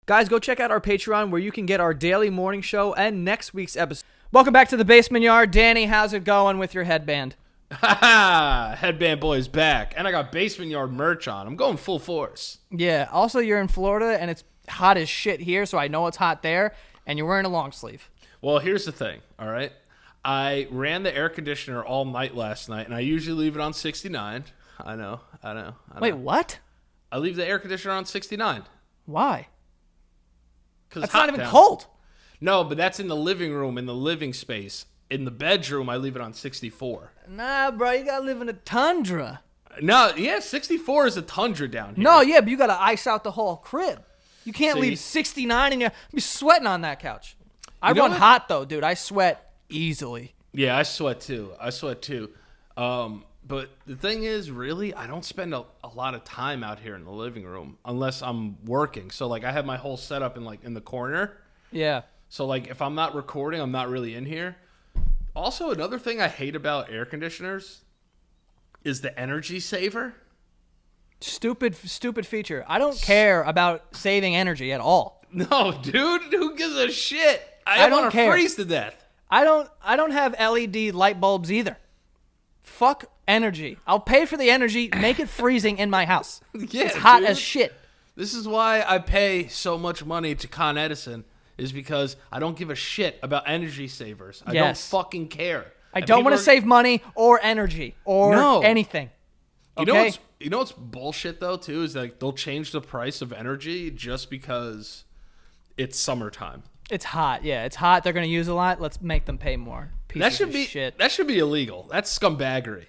Guys, go check out our Patreon where you can get our daily morning show and next week's episode. Welcome back to the Basement Yard. Danny, how's it going with your headband? Ha! Headband Boy's back. And I got Basement Yard merch on. I'm going full force. Yeah, also you're in Florida and it's hot as shit here, so I know it's hot there, and you're wearing a long sleeve. Well, here's the thing, all right? I ran the air conditioner all night last night, and I usually leave it on 69. I know. Wait, what? I leave the air conditioner on 69. Why? Because That's not even cold. No, but that's in the living room, in the living space. In the bedroom, I leave it on 64. Nah, bro, you gotta live in a tundra. No, yeah, 64 is a tundra down here. No, yeah, but you gotta ice out the whole crib. You can't See? leave 69 and you'll be sweating on that couch. I know run what? hot, though, dude. I sweat easily. Yeah, I sweat too. But the thing is, really, I don't spend a lot of time out here in the living room unless I'm working. So, like, I have my whole setup in the corner. Yeah. So, like, if I'm not recording, I'm not really in here. Also, another thing I hate about air conditioners is the energy saver. Stupid feature. I don't care about saving energy at all. No, dude, who gives a shit? I don't want to care. freeze to death. I don't have LED light bulbs either. Fuck energy. I'll pay for the energy, make it freezing in my house. Yeah, it's hot dude. as shit. This is why I pay so much money to Con Edison, is because I don't give a shit about energy savers. I don't Yes. fucking care. I don't want to save money or energy or anything. Okay? You know what's bullshit though too is like they'll change the price of energy just because it's summertime. It's hot. Yeah, it's hot. They're going to use a lot. Let's make them pay more. Pieces of shit. That should be illegal. That's scumbaggery.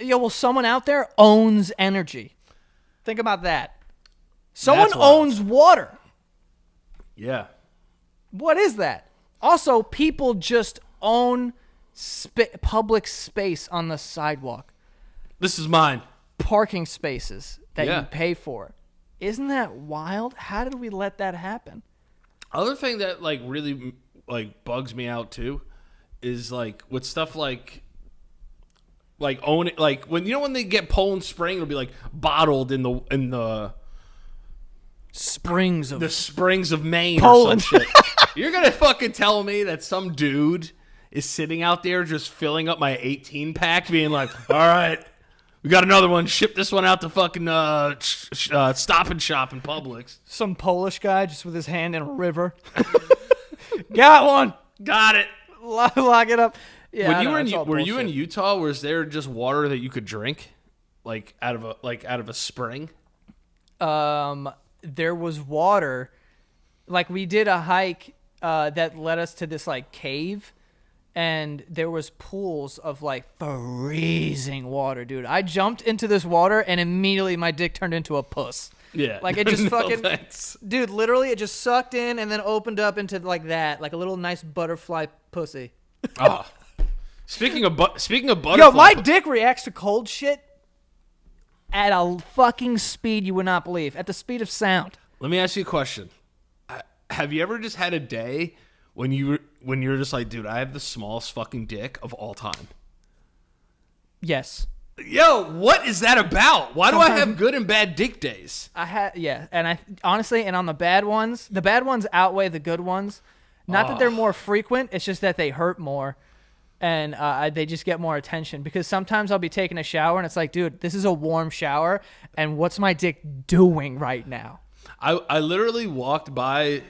Yo, well, someone out there owns energy. Think about that. Someone That's wild. owns water. Yeah. What is that? Also, people just own public space on the sidewalk. This is mine. Parking spaces that Yeah. you pay for. Isn't that wild? How did we let that happen? Other thing that like really like bugs me out too is like with stuff like own it, like when they get Poland Spring, it'll be like bottled in the Springs of springs of Maine Poland. or some shit. You're gonna fucking tell me that some dude is sitting out there just filling up my 18 pack, being like, "All right, we got another one. Ship this one out to fucking Stop and Shop in Publix." some Polish guy just with his hand in a river. Got one. Got it. Lock it up. Yeah, When I you know, were it's all were you in bullshit. Utah? Was there just water that you could drink, like out of a spring? There was water. Like we did a hike that led us to this like cave, and there was pools of like freezing water, dude. I jumped into this water and immediately my dick turned into a puss. Yeah, Like it just No fucking, thanks. dude. Literally, it just sucked in and then opened up into like that, like a little nice butterfly pussy. Oh. Speaking of butterfly, Yo, my dick reacts to cold shit at a fucking speed you would not believe. At the speed of sound. Let me ask you a question. Have you ever just had a day when you're just like, dude, I have the smallest fucking dick of all time? Yes. Yo, what is that about? Why do I Sometimes- have good and bad dick days? And I honestly, and on the bad ones outweigh the good ones. Not that they're more frequent, it's just that they hurt more, and they just get more attention. Because sometimes I'll be taking a shower and it's like, dude, this is a warm shower, and what's my dick doing right now? I literally walked by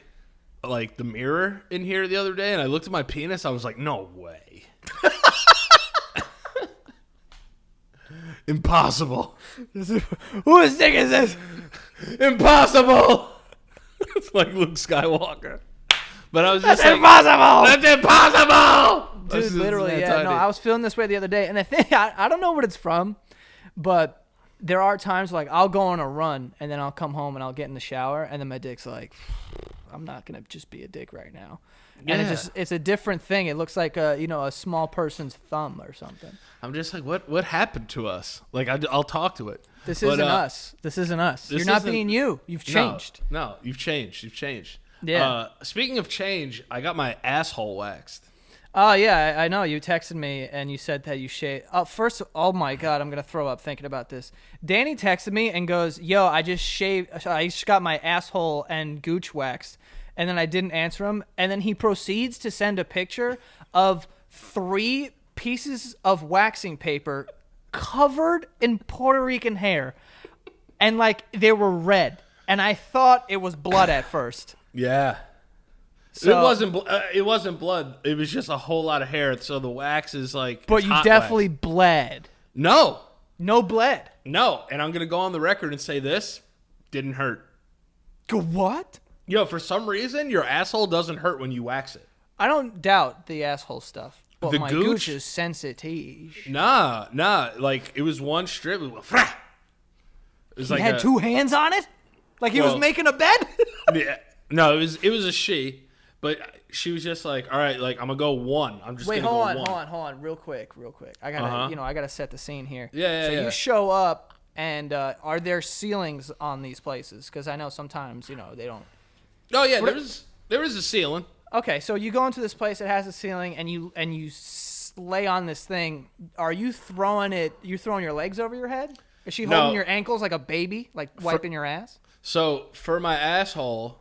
like the mirror in here the other day and I looked at my penis. I was like, no way. Impossible. Whose dick is this? Impossible. It's like Luke Skywalker. But I was just That's like, impossible! that's impossible. Dude, This is literally, that yeah. tiny. No, I was feeling this way the other day, and I think I don't know what it's from, but there are times like I'll go on a run and then I'll come home and I'll get in the shower and then my dick's like, I'm not gonna just be a dick right now, and Yeah. it's a different thing. It looks like a small person's thumb or something. I'm just like, what happened to us? Like, I'll talk to it. This But, isn't us. This isn't us. this You're not isn't- being you. You've changed. No, you've changed. You've changed. Yeah. Speaking of change, I got my asshole waxed. Oh yeah, I know. You texted me and you said that you shave. First, oh my god, I'm gonna throw up thinking about this. Danny texted me and goes, "Yo, I just shaved. I just got my asshole and gooch waxed," and then I didn't answer him. And then he proceeds to send a picture of 3 pieces of waxing paper covered in Puerto Rican hair, and like they were red. And I thought it was blood at first. Yeah. So, It wasn't blood. It was just a whole lot of hair. So the wax is like. but it's you hot definitely wax. bled. No. No bled. No. And I'm gonna go on the record and say this didn't hurt. What? Yo, for some reason, your asshole doesn't hurt when you wax it. I don't doubt the asshole stuff, but The my gooch? gooch is sensitive. Nah. Like it was one strip. It was, it was He like had 2 hands on it, like he was Well- making a bed. Yeah. No, it was a she, but she was just like, all right, like I'm gonna go 1. I'm just Wait, gonna hold go on, 1. real quick. I gotta, Uh-huh. I gotta set the scene here. Yeah, So yeah. you show up, and are there ceilings on these places? Because I know sometimes, they don't. Oh yeah, there was a ceiling. Okay, so you go into this place that has a ceiling, and you lay on this thing. Are you throwing it? You throwing your legs over your head? Is she holding No. your ankles like a baby, like wiping your ass? So for my asshole,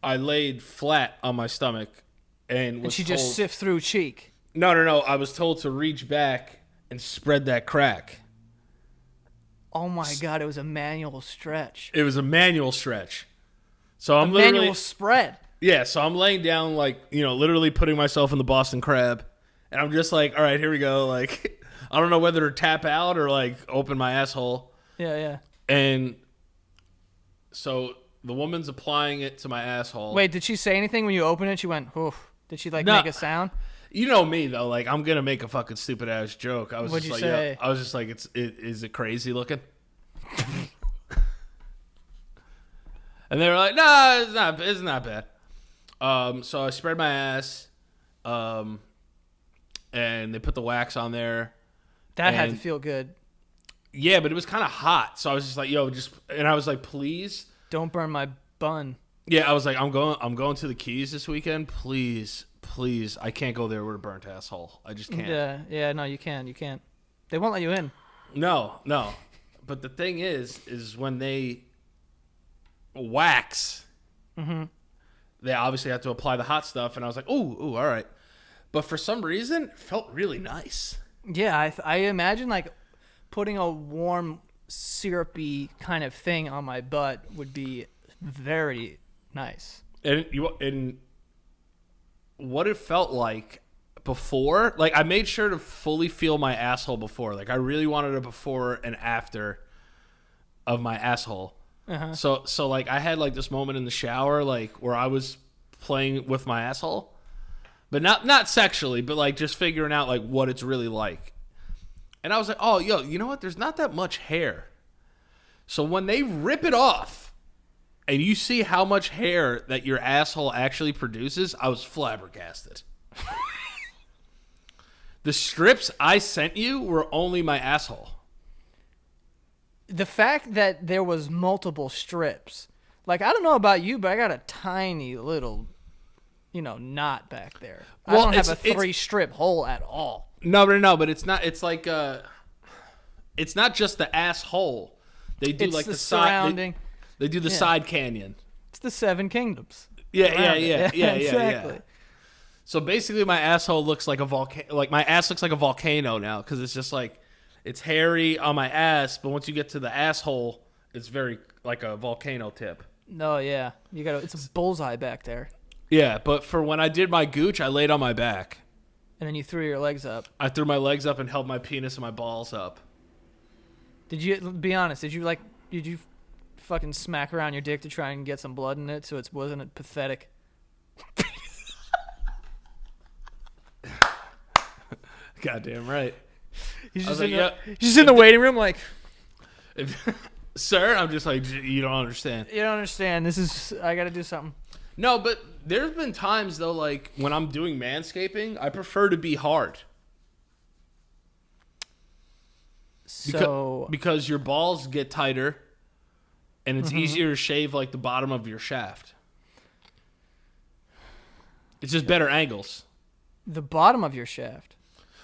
I laid flat on my stomach, and was And she told, just sift through cheek. No. I was told to reach back and spread that crack. Oh my god, it was a manual stretch. It was a manual stretch. So I'm Manual literally spread. yeah. So I'm laying down like literally putting myself in the Boston Crab, and I'm just like, all right, here we go. Like I don't know whether to tap out or like open my asshole. Yeah. And so the woman's applying it to my asshole. Wait, did she say anything when you opened it? She went, oof. Did she like No. make a sound? You know me though, like I'm gonna make a fucking stupid ass joke. I was What'd just you like, say? I was just like, is it crazy looking? And they were like, nah, it's not bad. So I spread my ass, and they put the wax on there. That had to And- feel good. Yeah, but it was kind of hot, so I was just like, and I was like, please. Don't burn my bun. Yeah, I was like, I'm going to the Keys this weekend. Please, I can't go there with a burnt asshole. I just can't. Yeah, no, you can't. They won't let you in. No. But the thing is when they wax, they obviously have to apply the hot stuff, and I was like, ooh, all right. But for some reason, it felt really nice. Yeah, I imagine like putting a warm, syrupy kind of thing on my butt would be very nice. And what it felt like before, like I made sure to fully feel my asshole before. Like I really wanted a before and after of my asshole. Uh-huh. So like I had like this moment in the shower, like where I was playing with my asshole, but not sexually, but like just figuring out like what it's really like. And I was like, oh, yo, you know what? There's not that much hair. So when they rip it off and you see how much hair that your asshole actually produces, I was flabbergasted. The strips I sent you were only my asshole. The fact that there was multiple strips, like I don't know about you, but I got a tiny little, knot back there. Well, I don't have a it's- 3-strip hole at all. No, but it's not. It's like it's not just the asshole. They do It's like the side. surrounding. They do the side canyon. It's the 7 kingdoms. Yeah, around it. yeah. Exactly. So basically, my asshole looks like a volcano. Like my ass looks like a volcano now because it's just like it's hairy on my ass, but once you get to the asshole, it's very like a volcano tip. No, yeah, it's a bullseye back there, Yeah, but for when I did my gooch, I laid on my back. and then you threw your legs up. I threw my legs up and held my penis and my balls up. Did you be honest? Did you fucking smack around your dick to try and get some blood in it so it wasn't pathetic? Goddamn right. He's I was just, like, in the waiting room like, Sir, I'm just like, you don't understand. you don't understand. I got to do something. No, but there's been times though, like when I'm doing manscaping, I prefer to be hard So because your balls get tighter, and it's easier to shave like the bottom of your shaft. It's just better angles. The bottom of your shaft.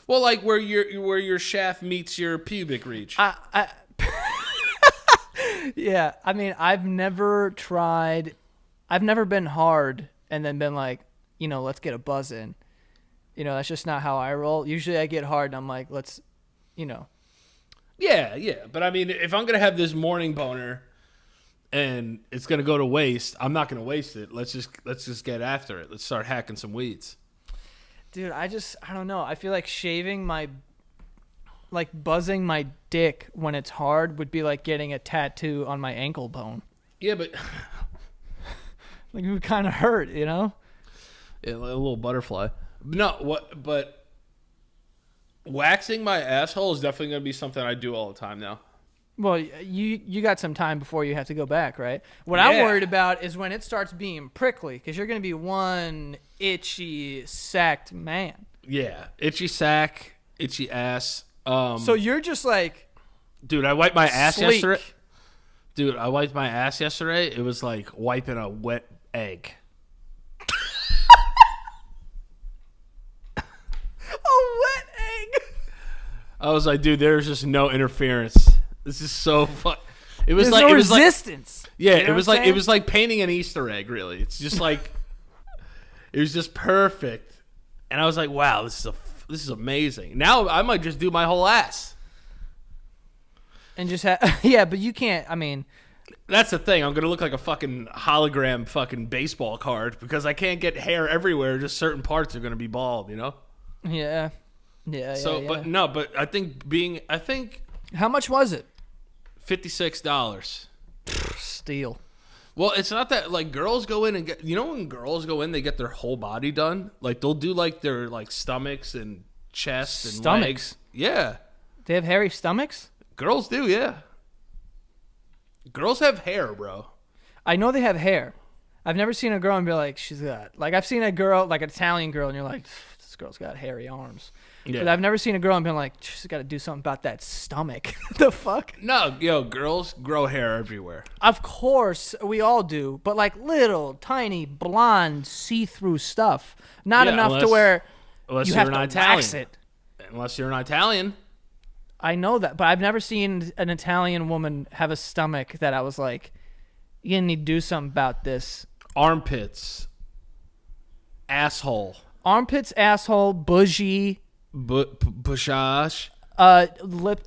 Well, like where your shaft meets your pubic reach. Yeah, I mean, I've never been hard and then been like, let's get a buzz in. That's just not how I roll. Usually I get hard and I'm like, let's. Yeah. But I mean, if I'm gonna have this morning boner, and it's gonna go to waste, I'm not gonna waste it. Let's just get after it. Let's start hacking some weeds. Dude, I don't know. I feel like buzzing my dick when it's hard would be like getting a tattoo on my ankle bone. Yeah, but like it would kind of hurt, Yeah, a little butterfly. No, but waxing my asshole is definitely gonna be something I do all the time now. Well, you got some time before you have to go back, right? What I'm worried about is when it starts being prickly, because you're going to be one itchy, sacked man. Yeah, itchy sack, itchy ass. So you're just like, dude, I wiped my ass sleek. yesterday. Dude, I wiped my ass yesterday. It was like wiping a wet egg. A wet egg. I was like, dude, there's just no interference. This is so fun. It was There's like no it was resistance. like yeah, You know it was what I'm like saying? it was like painting an Easter egg. Really, it's just like it was just perfect. And I was like, wow, this is amazing. Now I might just do my whole ass. And just yeah, but you can't. I mean, That's the thing. I'm gonna look like a fucking hologram, fucking baseball card because I can't get hair everywhere. Just certain parts are gonna be bald. yeah. So, yeah. but I think How much was it? $56. Steal. Well, it's not that like girls go in and get. When girls go in, they get their whole body done. Like they'll do like their like stomachs and chest and Stomachs? legs. Yeah, They have hairy stomachs? girls do. Yeah, girls have hair, bro. I know they have hair. I've never seen a girl and be like, she's got. Like, I've seen a girl, like an Italian girl, and you're like, this girl's got hairy arms. Yeah. But I've never seen a girl and been like, she's got to do something about that stomach. The fuck? No, girls grow hair everywhere. Of course, we all do. But like little, tiny, blonde, see-through stuff. Not Yeah, enough to where Unless you you're have an to Italian. wax it. Unless you're an Italian. I know that, but I've never seen an Italian woman have a stomach that I was like, you need to do something about this. Armpits. Asshole. Armpits, asshole, bougie, Pushage. lip,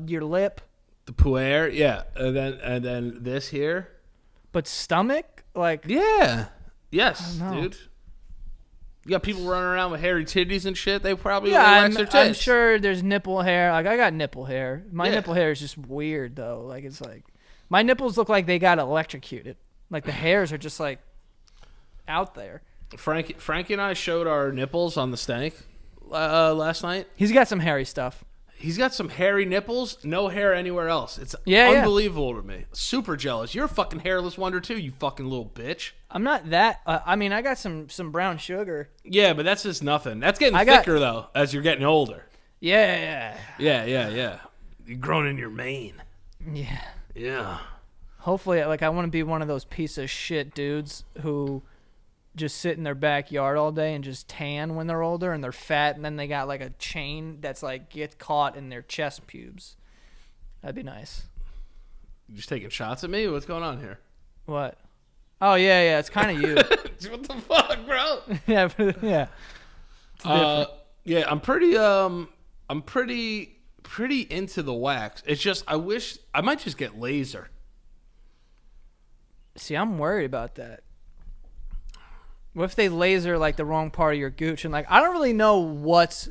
your lip, The puer. Yeah. And then this here. but stomach, like, Yeah. Yes, I don't know. dude. You got people running around with hairy titties and shit. They probably yeah, wax their I'm tits. sure there's nipple hair. Like, I got nipple hair. My Yeah. nipple hair is just weird though. Like, it's like my nipples look like they got electrocuted. Like the hairs are just like out there. Frankie and I showed our nipples on the stank last night. He's got some hairy stuff. He's got some hairy nipples, no hair anywhere else. It's Yeah, yeah. unbelievable to me. Super jealous. You're a fucking hairless wonder too, you fucking little bitch. I'm not that. I mean, I got some brown sugar. Yeah, but that's just nothing. That's getting I got- thicker though as you're getting older. Yeah. Yeah. You're growing in your mane. Yeah. Yeah. Hopefully, like, I want to be one of those piece of shit dudes who just sit in their backyard all day and just tan when they're older and they're fat and then they got like a chain that's like gets caught in their chest pubes. That'd be nice. You just taking shots at me? What's going on here? What? Oh yeah, it's kind of you. What the fuck, bro? yeah, yeah. Yeah, I'm pretty into the wax. It's just I wish I might just get laser. See, I'm worried about that. What if they laser like the wrong part of your gooch and like I don't really know what's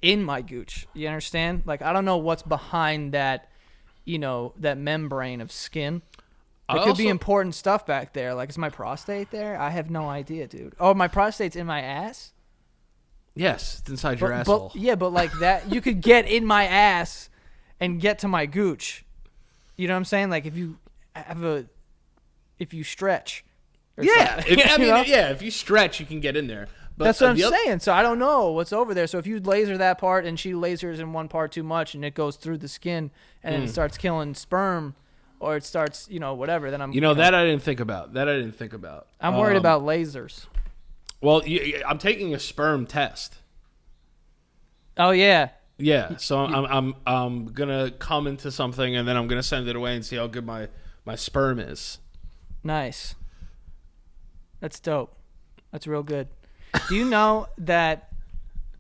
in my gooch. You understand? Like I don't know what's behind that, that membrane of skin. There could be important stuff back there. Like, is my prostate there? I have no idea, dude. Oh, my prostate's in my ass? Yes, it's inside your asshole. But like that, you could get in my ass and get to my gooch. You know what I'm saying? Like if you stretch. Or Yeah, something, if you stretch, you can get in there. But That's what I'm saying. So I don't know what's over there. So if you laser that part and she lasers in one part too much and it goes through the skin and then it starts killing sperm or it starts, whatever, then I'm... that I didn't think about. I'm worried about lasers. Well, I'm taking a sperm test. Oh yeah. Yeah, so I'm gonna come into something and then I'm gonna send it away and see how good my sperm is. Nice. That's dope. That's real good. Do you know that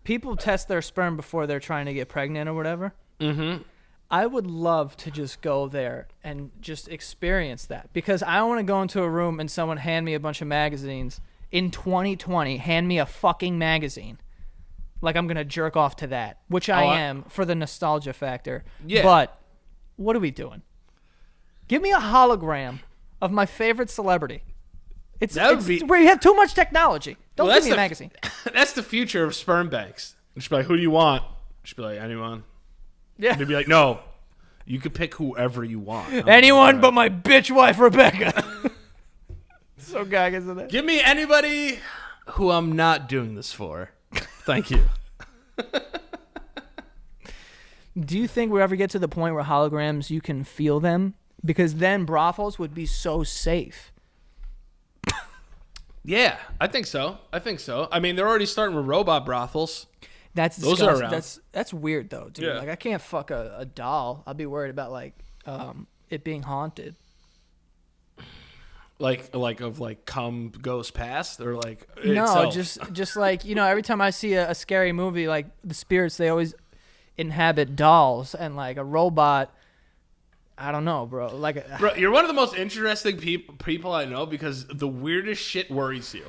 people test their sperm before they're trying to get pregnant or whatever? Mm-hmm. I would love to just go there and just experience that because I don't want to go into a room and someone hand me a bunch of magazines in 2020, hand me a fucking magazine. Like I'm going to jerk off to that, which I am for the nostalgia factor. Yeah. But what are we doing? Give me a hologram of my favorite celebrity. It's where you have too much technology. Don't give me a magazine. That's the future of sperm banks. Just be like, who do you want? Just be like, anyone. Yeah. They'd be like, no, you could pick whoever you want. Anyone but my bitch wife, Rebecca. So gag, isn't it? Give me anybody who I'm not doing this for. Thank you. Do you think we'll ever get to the point where holograms, you can feel them? Because then brothels would be so safe. Yeah, I think so. I mean, they're already starting with robot brothels. Those disgusting. Are around. That's weird though, dude. Yeah. Like I can't fuck a doll. I'll be worried about it being haunted. Like cum goes past or like No, itself? just like every time I see a scary movie, like the spirits, they always inhabit dolls and like a robot. I don't know, bro. Bro, you're one of the most interesting people I know because the weirdest shit worries you.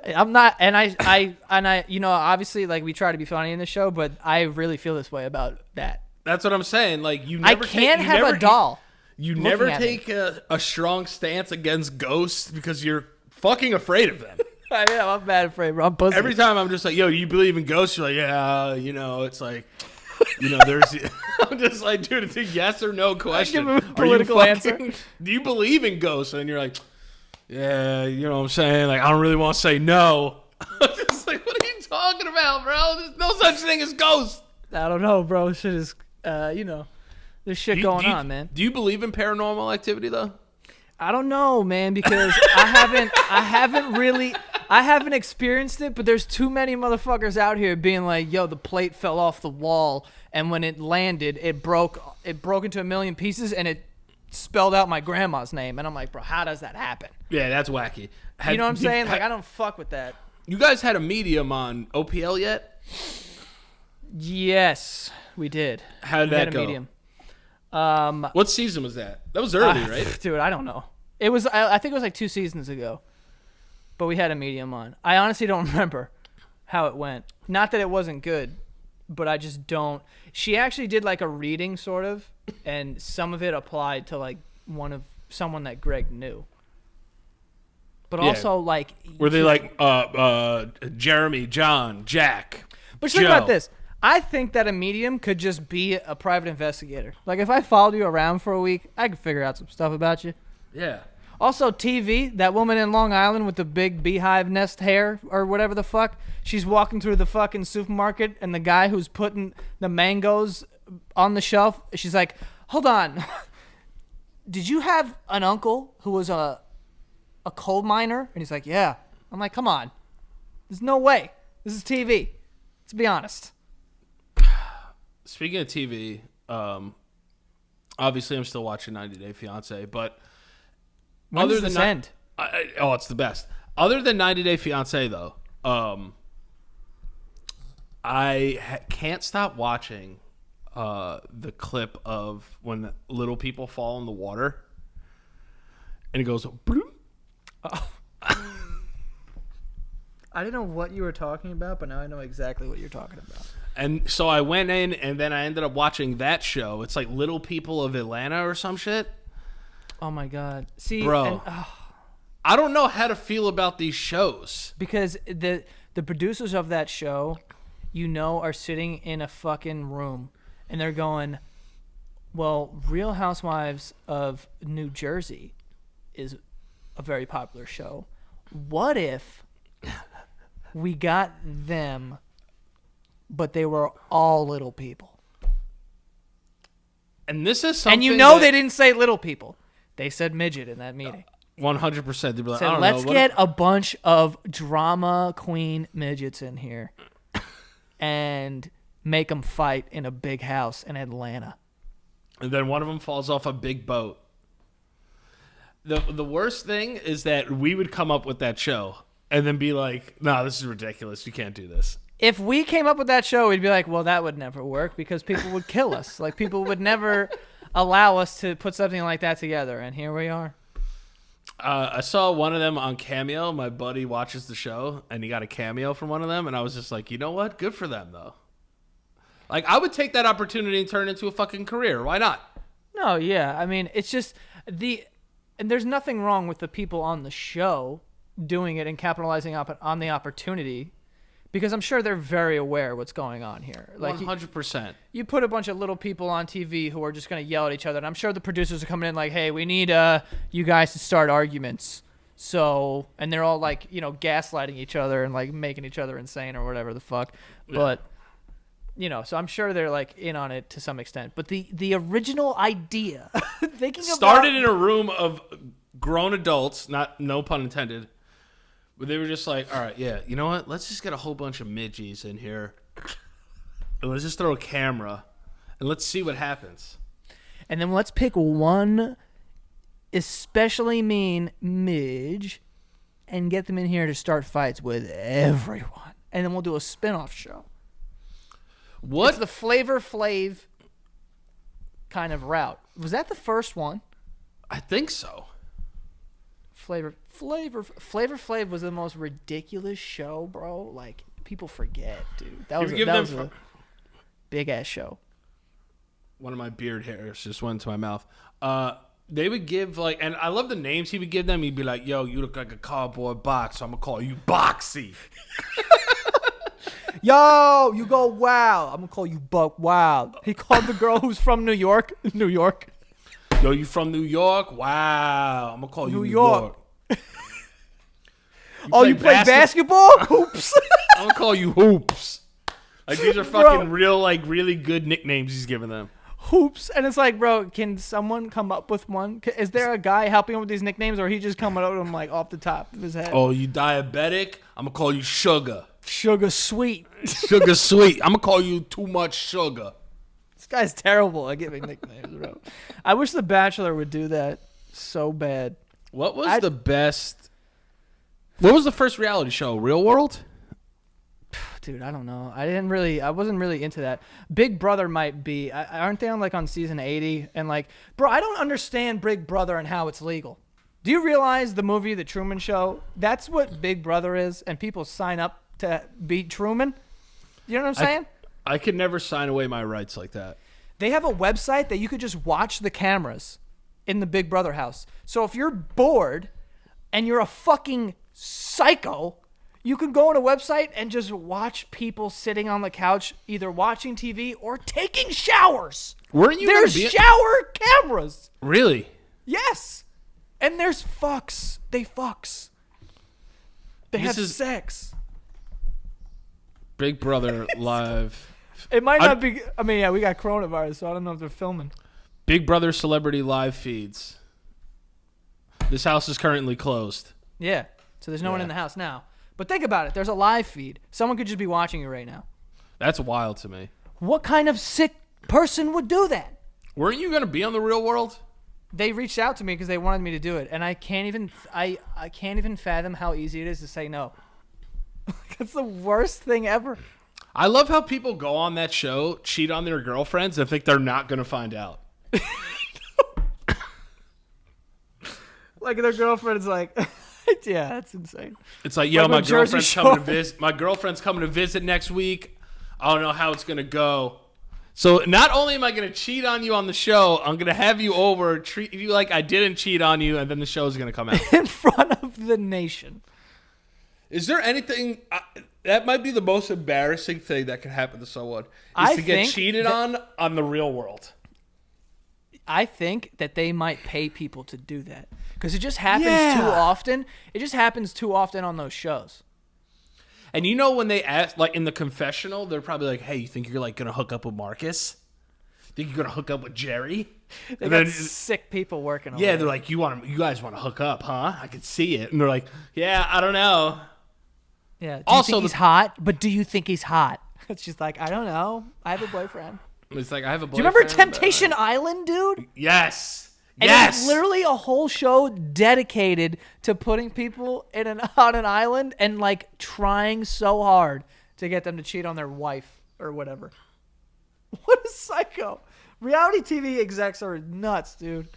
I'm not, and I, obviously, like we try to be funny in the show, but I really feel this way about that. That's what I'm saying. Like you never I can't have a doll. You never take a strong stance against ghosts because you're fucking afraid of them. I know, I'm bad afraid, bro. I'm pussy. Every time I'm just like, yo, you believe in ghosts? You're like, yeah, it's like, there's. I'm just like, dude, it's a yes or no question. Give him a political answer. Do you believe in ghosts? And you're like, yeah, you know what I'm saying? Like, I don't really want to say no. I'm just like, what are you talking about, bro? There's no such thing as ghosts. I don't know, bro. Shit is, there's shit going on, man. Do you believe in paranormal activity though? I don't know, man, because I haven't experienced it, but there's too many motherfuckers out here being like, yo, the plate fell off the wall, and when it landed, it broke into a million pieces, and it spelled out my grandma's name. And I'm like, bro, how does that happen? Yeah, that's wacky. You know what I'm saying? Like, I don't fuck with that. You guys had a medium on OPL yet? Yes, we did. How did that go? Medium. What season was that? That was early, right? Dude, I don't know. It was. I think it was like 2 seasons ago. But we had a medium on. I honestly don't remember how it went. Not that it wasn't good, but I just don't. She actually did like a reading sort of, and some of it applied to like someone that Greg knew. But also like, were they like Jeremy, John, Jack? But think about this. I think that a medium could just be a private investigator. Like if I followed you around for a week, I could figure out some stuff about you. Yeah. Also, TV, that woman in Long Island with the big beehive nest hair or whatever the fuck, she's walking through the fucking supermarket, and the guy who's putting the mangoes on the shelf, she's like, hold on. Did you have an uncle who was a coal miner? And he's like, yeah. I'm like, come on. There's no way. This is TV. Let's be honest. Speaking of TV, obviously I'm still watching 90 Day Fiancé, but when does this end? It's the best. Other than 90 Day Fiancé, though, I can't stop watching the clip of when little people fall in the water, and it goes. Oh. I didn't know what you were talking about, but now I know exactly what you're talking about. And so I went in, and then I ended up watching that show. It's like Little People of Atlanta or some shit. Oh my god! See, bro, I don't know how to feel about these shows because the producers of that show, are sitting in a fucking room, and they're going, "Well, Real Housewives of New Jersey is a very popular show. What if we got them, but they were all little people?" And this is something. And they didn't say little people. They said midget in that meeting. 100%. They'd be like, so let's get a bunch of drama queen midgets in here. And make them fight in a big house in Atlanta. And then one of them falls off a big boat. The worst thing is that we would come up with that show and then be like, no, this is ridiculous. You can't do this. If we came up with that show, we'd be like, well, that would never work because people would kill us. Like, people would never allow us to put something like that together. And here we are. I saw one of them on Cameo. My buddy watches the show, and he got a cameo from one of them. And I was just like, you know what? Good for them, though. Like, I would take that opportunity and turn it into a fucking career. Why not? No, yeah. I mean, it's just and there's nothing wrong with the people on the show doing it and capitalizing on the opportunity, because I'm sure they're very aware of what's going on here. Like 100%. You put a bunch of little people on TV who are just going to yell at each other, and I'm sure the producers are coming in like, hey, we need you guys to start arguments. So, and they're all like, gaslighting each other and like making each other insane or whatever the fuck. Yeah. But so I'm sure they're like in on it to some extent. But the original idea, started in a room of grown adults, no pun intended, but they were just like, all right, yeah, you know what? Let's just get a whole bunch of midgies in here, and let's just throw a camera, and let's see what happens. And then let's pick one especially mean midge and get them in here to start fights with everyone. And then we'll do a spin-off show. What? It's the Flavor Flav kind of route. Was that the first one? I think so. Flavor Flav was the most ridiculous show, bro. Like, people forget, dude. That was a big ass show. One of my beard hairs just went into my mouth. They would give like, and I love the names he would give them. He'd be like, "Yo, you look like a cardboard box, so I'm gonna call you Boxy." Yo, you go wow. I'm gonna call you Buck Wild. He called the girl who's from New York. Yo, you from New York? Wow. I'm gonna call you New York. You you play basketball? Hoops. I'm gonna call you Hoops. Like, these are fucking real, like, really good nicknames he's giving them. Hoops. And it's like, bro, can someone come up with one? Is there a guy helping him with these nicknames, or he just coming up with them like off the top of his head? Oh, you diabetic? I'm gonna call you Sugar. Sugar Sweet. Sugar Sweet. I'm gonna call you Too Much Sugar. This guy's terrible at giving nicknames, bro. I wish The Bachelor would do that so bad. What was the best? What was the first reality show? Real World? Dude, I don't know. I wasn't really into that. Big Brother might be. Aren't they on season 80? And like, bro, I don't understand Big Brother and how it's legal. Do you realize the movie The Truman Show? That's what Big Brother is, and people sign up to beat Truman. You know what I'm saying? I could never sign away my rights like that. They have a website that you could just watch the cameras in the Big Brother house. So if you're bored and you're a fucking psycho, you can go on a website and just watch people sitting on the couch either watching TV or taking showers. Weren't you? There's shower cameras. Really? Yes. And there's fucks. They fucks. They have sex. Big Brother live. It might not be. I mean, yeah, we got coronavirus, so I don't know if they're filming. Big Brother celebrity live feeds. This house is currently closed. Yeah. So there's no one in the house now. But think about it. There's a live feed. Someone could just be watching you right now. That's wild to me. What kind of sick person would do that? Weren't you going to be on The Real World? They reached out to me because they wanted me to do it, and I can't even fathom how easy it is to say no. That's the worst thing ever. I love how people go on that show, cheat on their girlfriends, and think they're not going to find out. Like their girlfriend's like, yeah, that's insane. It's like, yo, my girlfriend's coming to visit. My girlfriend's coming to visit next week. I don't know how it's going to go. So not only am I going to cheat on you on the show, I'm going to have you over, treat you like I didn't cheat on you, and then the show's going to come out. In front of the nation. Is there anything... that might be the most embarrassing thing that can happen to someone, is to get cheated on The Real World. I think that they might pay people to do that. Because it just happens too often. It just happens too often on those shows. And you know when they ask, like in the confessional, they're probably like, hey, you think you're like going to hook up with Marcus? Think you're going to hook up with Jerry? They got sick people working on it. Yeah, they're like, you guys want to hook up, huh? I could see it. And they're like, yeah, I don't know. Yeah. Do you think he's hot? But do you think he's hot? She's like, I don't know. I have a boyfriend. It's like I have a Do you boyfriend. remember Temptation Island, dude? Yes. And Yes. it's literally a whole show dedicated to putting people on an island and like trying so hard to get them to cheat on their wife or whatever. What a psycho. Reality TV execs are nuts, dude.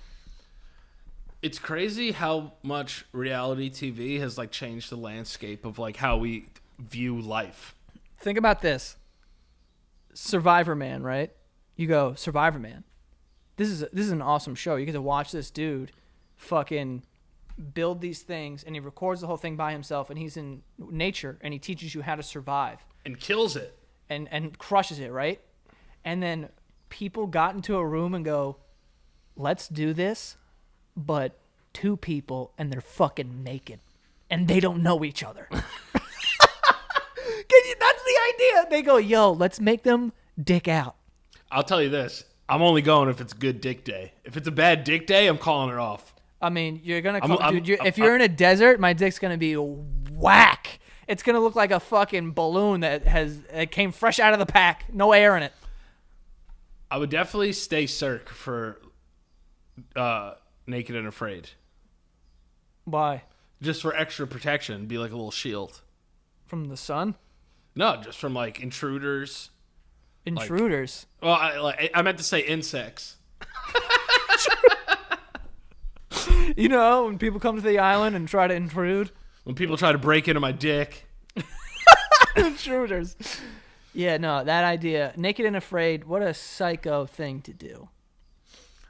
It's crazy how much reality TV has like changed the landscape of like how we view life. Think about this. Survivor Man, right? You go, Survivor Man. This is an awesome show. You get to watch this dude fucking build these things, and he records the whole thing by himself, and he's in nature, and he teaches you how to survive. And kills it. And crushes it, right? And then people got into a room and go, let's do this, but 2 people, and they're fucking naked. And they don't know each other. That's the idea. They go, yo, let's make them dick out. I'll tell you this. I'm only going if it's good dick day. If it's a bad dick day, I'm calling it off. I mean, you're going to dude, if you're in a desert, my dick's going to be whack. It's going to look like a fucking balloon that came fresh out of the pack. No air in it. I would definitely stay Cirque for Naked and Afraid. Why? Just for extra protection. Be like a little shield. From the sun? No, just from like intruders. Intruders? Well, I meant to say insects. You know, when people come to the island and try to intrude? When people try to break into my dick. Intruders. Yeah, no, that idea. Naked and Afraid, what a psycho thing to do.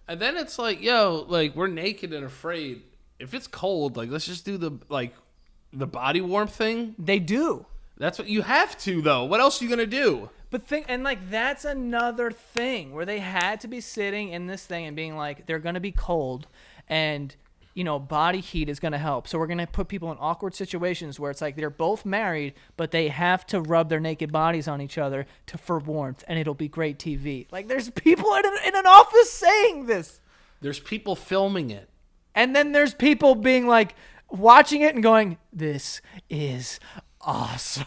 And then it's like, yo, like, we're naked and afraid. If it's cold, like, let's just do the body warmth thing. They do. That's what you have to, though. What else are you going to do? But that's another thing where they had to be sitting in this thing and being like, they're going to be cold and, you know, body heat is going to help. So we're going to put people in awkward situations where it's like they're both married, but they have to rub their naked bodies on each other for warmth, and it'll be great TV. Like, there's people in an office saying this. There's people filming it. And then there's people being like, watching it and going, this is awesome.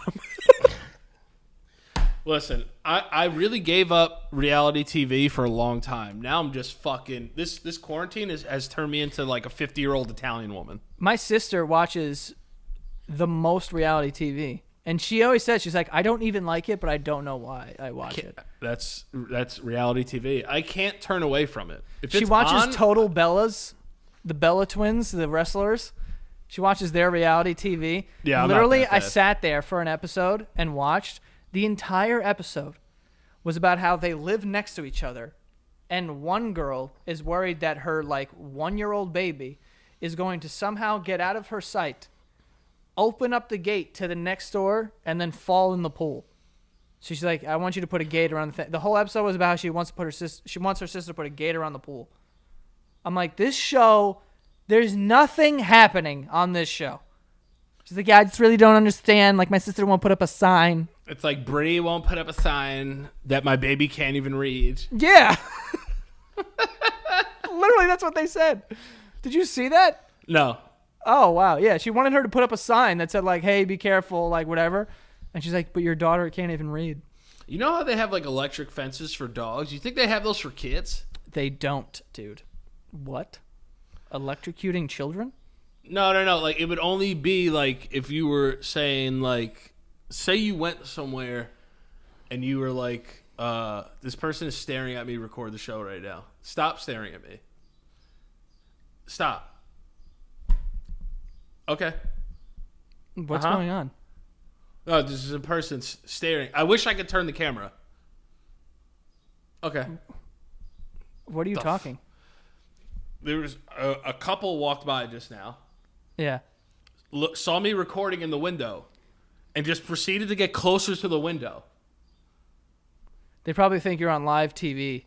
Listen, I really gave up reality TV for a long time. Now I'm just fucking... This quarantine has turned me into like a 50-year-old Italian woman. My sister watches the most reality TV. And she always says, she's like, I don't even like it, but I don't know why I watch it. That's reality TV. I can't turn away from it. If She it's watches on, Total Bellas, the Bella twins, the wrestlers. She watches their reality TV. Yeah, I'm not literally, that I bad. sat there for an episode and watched. The entire episode was about how they live next to each other, and one girl is worried that her like 1-year-old baby is going to somehow get out of her sight, open up the gate to the next door, and then fall in the pool. So she's like, I want you to put a gate around the thing. The whole episode was about how she wants her sister to put a gate around the pool. I'm like, this show, there's nothing happening on this show. She's like, yeah, I just really don't understand. Like, my sister won't put up a sign. it's like Brittany won't put up a sign that my baby can't even read. Yeah. Literally, that's what they said. Did you see that? No. Oh, wow. Yeah, she wanted her to put up a sign that said, like, hey, be careful, like, whatever. And she's like, but your daughter can't even read. You know how they have like electric fences for dogs? You think they have those for kids? They don't, dude. What? Electrocuting children? No. Like, it would only be like if you were saying, like, say you went somewhere and you were like, this person is staring at me, record the show right now. Stop staring at me. Stop. Okay. What's going on? Oh, this is a person staring. I wish I could turn the camera. Okay. What are you talking? There was a couple walked by just now. Yeah. Saw me recording in the window and just proceeded to get closer to the window. They probably think you're on live TV.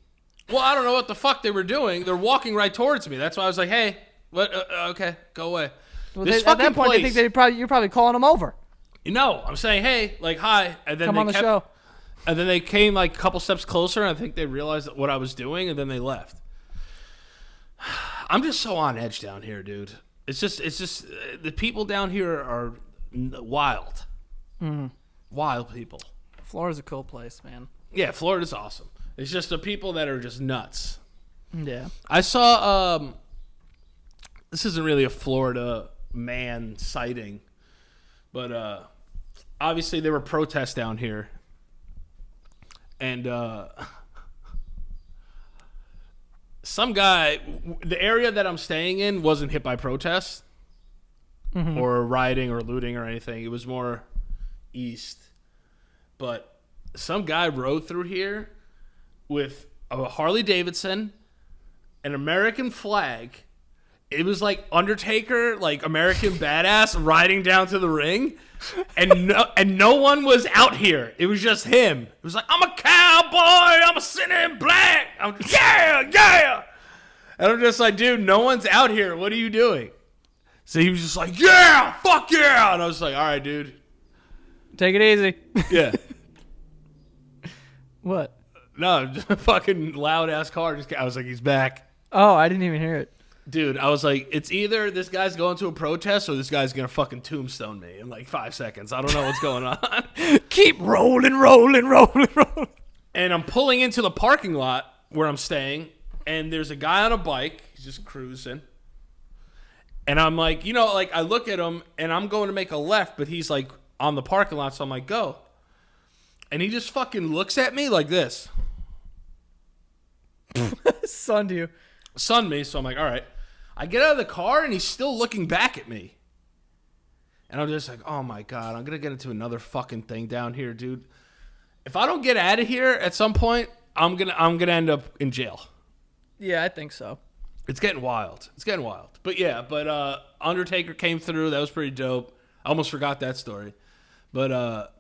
Well, I don't know what the fuck they were doing. They're walking right towards me. That's why I was like, hey, what? Okay, go away. Well, This at that fucking point, they place- think you're probably calling them over. No, I'm saying, hey, like, hi. And then Come they on the kept, show. And then they came like a couple steps closer, and I think they realized what I was doing, and then they left. I'm just so on edge down here, dude. It's just the people down here are wild. Wild people. Florida's a cool place, man. Yeah, Florida's awesome. It's just the people that are just nuts. Yeah. I saw, this isn't really a Florida man sighting, but obviously there were protests down here. And some guy, the area that I'm staying in wasn't hit by protests or rioting or looting or anything. It was more east. But some guy rode through here with a Harley Davidson, an American flag. It was like Undertaker, like American Badass, riding down to the ring, and no one was out here. It was just him. It was like, I'm a cowboy, I'm a sinner in black. Yeah. And I'm just like, dude, no one's out here. What are you doing? So he was just like, yeah, fuck yeah. And I was like, all right, dude. Take it easy. Yeah. What? No, just a fucking loud ass car. I was like, he's back. Oh, I didn't even hear it. Dude, I was like, it's either this guy's going to a protest or this guy's going to fucking tombstone me in like 5 seconds. I don't know what's going on. Keep rolling. And I'm pulling into the parking lot where I'm staying, and there's a guy on a bike. He's just cruising. And I'm like, like I look at him, and I'm going to make a left, but he's like on the parking lot, so I'm like, go. And he just fucking looks at me like this. Sunned you. Sunned me, so I'm like, all right. I get out of the car, and he's still looking back at me. And I'm just like, oh, my God. I'm going to get into another fucking thing down here, dude. If I don't get out of here at some point, I'm gonna end up in jail. Yeah, I think so. It's getting wild. But Undertaker came through. That was pretty dope. I almost forgot that story. But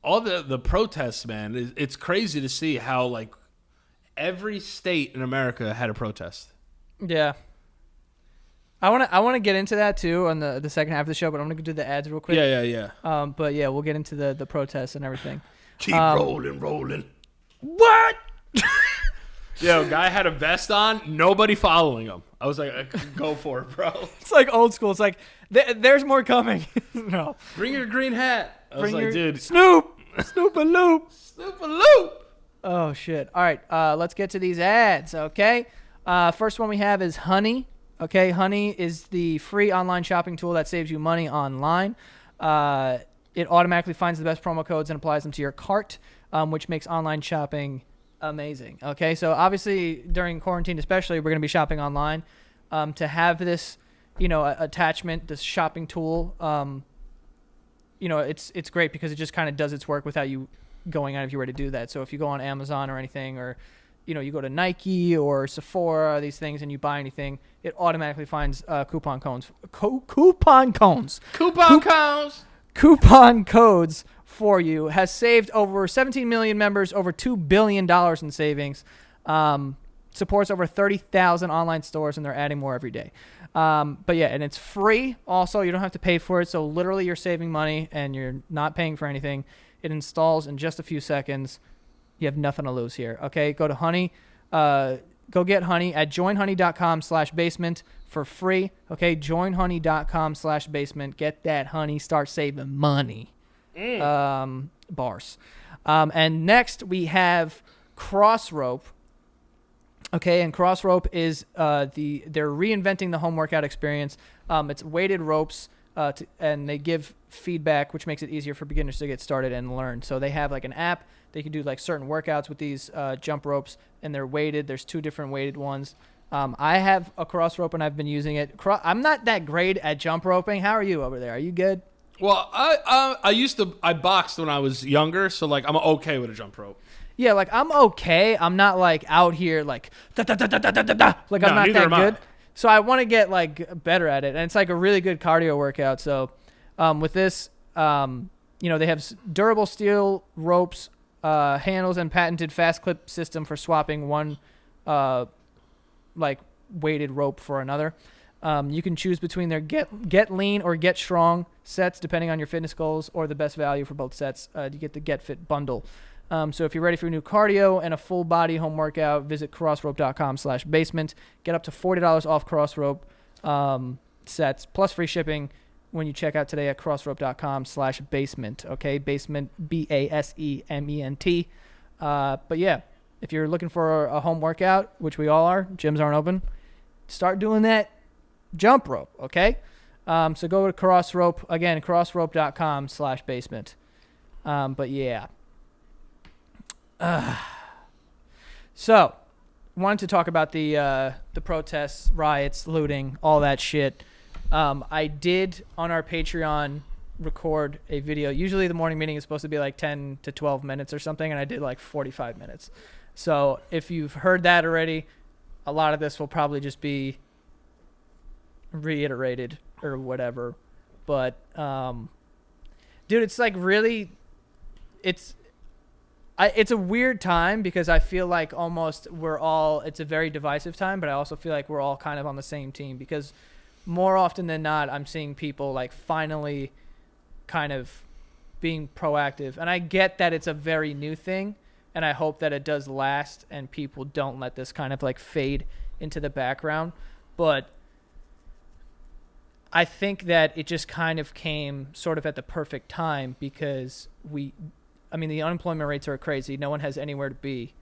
all the protests, man, it's crazy to see how, like, every state in America had a protest. Yeah. I want to get into that too on the second half of the show, but I'm gonna do the ads real quick. Yeah. But yeah, we'll get into the protests and everything. Keep rolling. What? Yo, guy had a vest on, nobody following him. I was like, go for it, bro. It's like old school. It's like there's more coming. No. Bring your green hat. I was like, dude, Snoop a loop. Snoop a loop. Oh shit. All right, let's get to these ads, okay? First one we have is Honey. Okay, Honey is the free online shopping tool that saves you money online. It automatically finds the best promo codes and applies them to your cart, which makes online shopping amazing. Okay, so obviously during quarantine especially, we're going to be shopping online. To have this, attachment, this shopping tool, it's great because it just kind of does its work without you going out if you were to do that. So if you go on Amazon or anything, or you go to Nike or Sephora, these things, and you buy anything, it automatically finds coupon codes for you. Has saved over 17 million members, over $2 billion in savings. Supports over 30,000 online stores, and they're adding more every day. But yeah, and it's free. Also, you don't have to pay for it. So literally you're saving money and you're not paying for anything. It installs in just a few seconds. You have nothing to lose here. Okay, go to Honey. Go get Honey at joinhoney.com/basement for free. Okay, joinhoney.com/basement. Get that Honey. Start saving money. Bars. And next we have Crossrope. Okay, and Crossrope is they're reinventing the home workout experience. It's weighted ropes, and they give feedback, which makes it easier for beginners to get started and learn. So they have like an app. They can do like certain workouts with these jump ropes, and they're weighted. There's 2 different weighted ones. I have a Crossrope, and I've been using it. I'm not that great at jump roping. How are you over there? Are you good? Well, I boxed when I was younger, so like I'm okay with a jump rope. Yeah, like I'm okay. I'm not like out here like da da da da da da da. Like I'm not that good. So I want to get like better at it, and it's like a really good cardio workout. So with this, they have durable steel ropes, handles, and patented fast clip system for swapping one like weighted rope for another. You can choose between their get lean or get strong sets depending on your fitness goals, or the best value for both sets. You get the Get Fit bundle. So if you're ready for a new cardio and a full body home workout, visit crossrope.com/basement. Get up to $40 off Crossrope sets plus free shipping. when you check out today at crossrope.com/basement. Okay, basement, BASEMENT. But yeah, if you're looking for a home workout, which we all are, gyms aren't open, start doing that jump rope. Okay, so go to Crossrope again, crossrope.com/basement. But yeah. So, wanted to talk about the protests, riots, looting, all that shit. I did on our Patreon record a video. Usually the morning meeting is supposed to be like 10 to 12 minutes or something, and I did like 45 minutes. So if you've heard that already, a lot of this will probably just be reiterated or whatever. But dude, it's like really, it's a weird time because I feel like almost it's a very divisive time, but I also feel like we're all kind of on the same team because more often than not, I'm seeing people like finally kind of being proactive. And I get that it's a very new thing, and I hope that it does last and people don't let this kind of like fade into the background. But I think that it just kind of came sort of at the perfect time because the unemployment rates are crazy. No one has anywhere to be.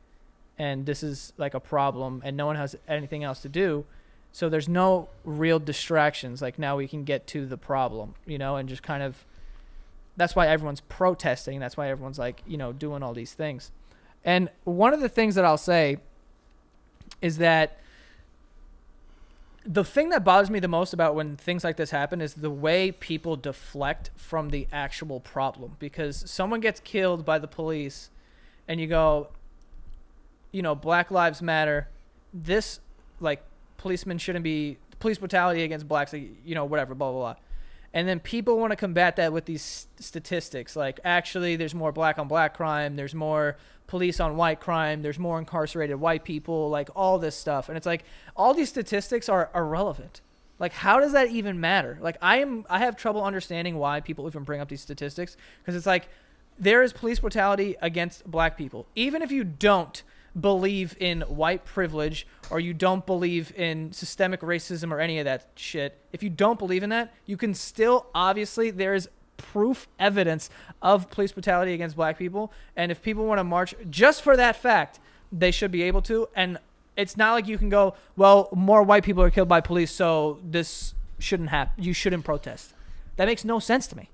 And this is like a problem, and no one has anything else to do. So there's no real distractions. Like now we can get to the problem, and just kind of, that's why everyone's protesting. That's why everyone's like, doing all these things. And one of the things that I'll say is that the thing that bothers me the most about when things like this happen is the way people deflect from the actual problem. Because someone gets killed by the police and you go, Black Lives Matter. This, like, policemen shouldn't be, police brutality against blacks, whatever, blah, blah, blah. And then people want to combat that with these statistics. Like, actually, there's more black on black crime. There's more police on white crime. There's more incarcerated white people, like all this stuff. And it's like, all these statistics are irrelevant. Like, how does that even matter? Like, I have trouble understanding why people even bring up these statistics. Because it's like, there is police brutality against black people. Even if you don't believe in white privilege or you don't believe in systemic racism or any of that shit, if you don't believe in that, you can still, obviously, there's proof, evidence of police brutality against black people. And if people want to march just for that fact, they should be able to. And it's not like you can go, well, more white people are killed by police, so this shouldn't happen. You shouldn't protest. That makes no sense to me.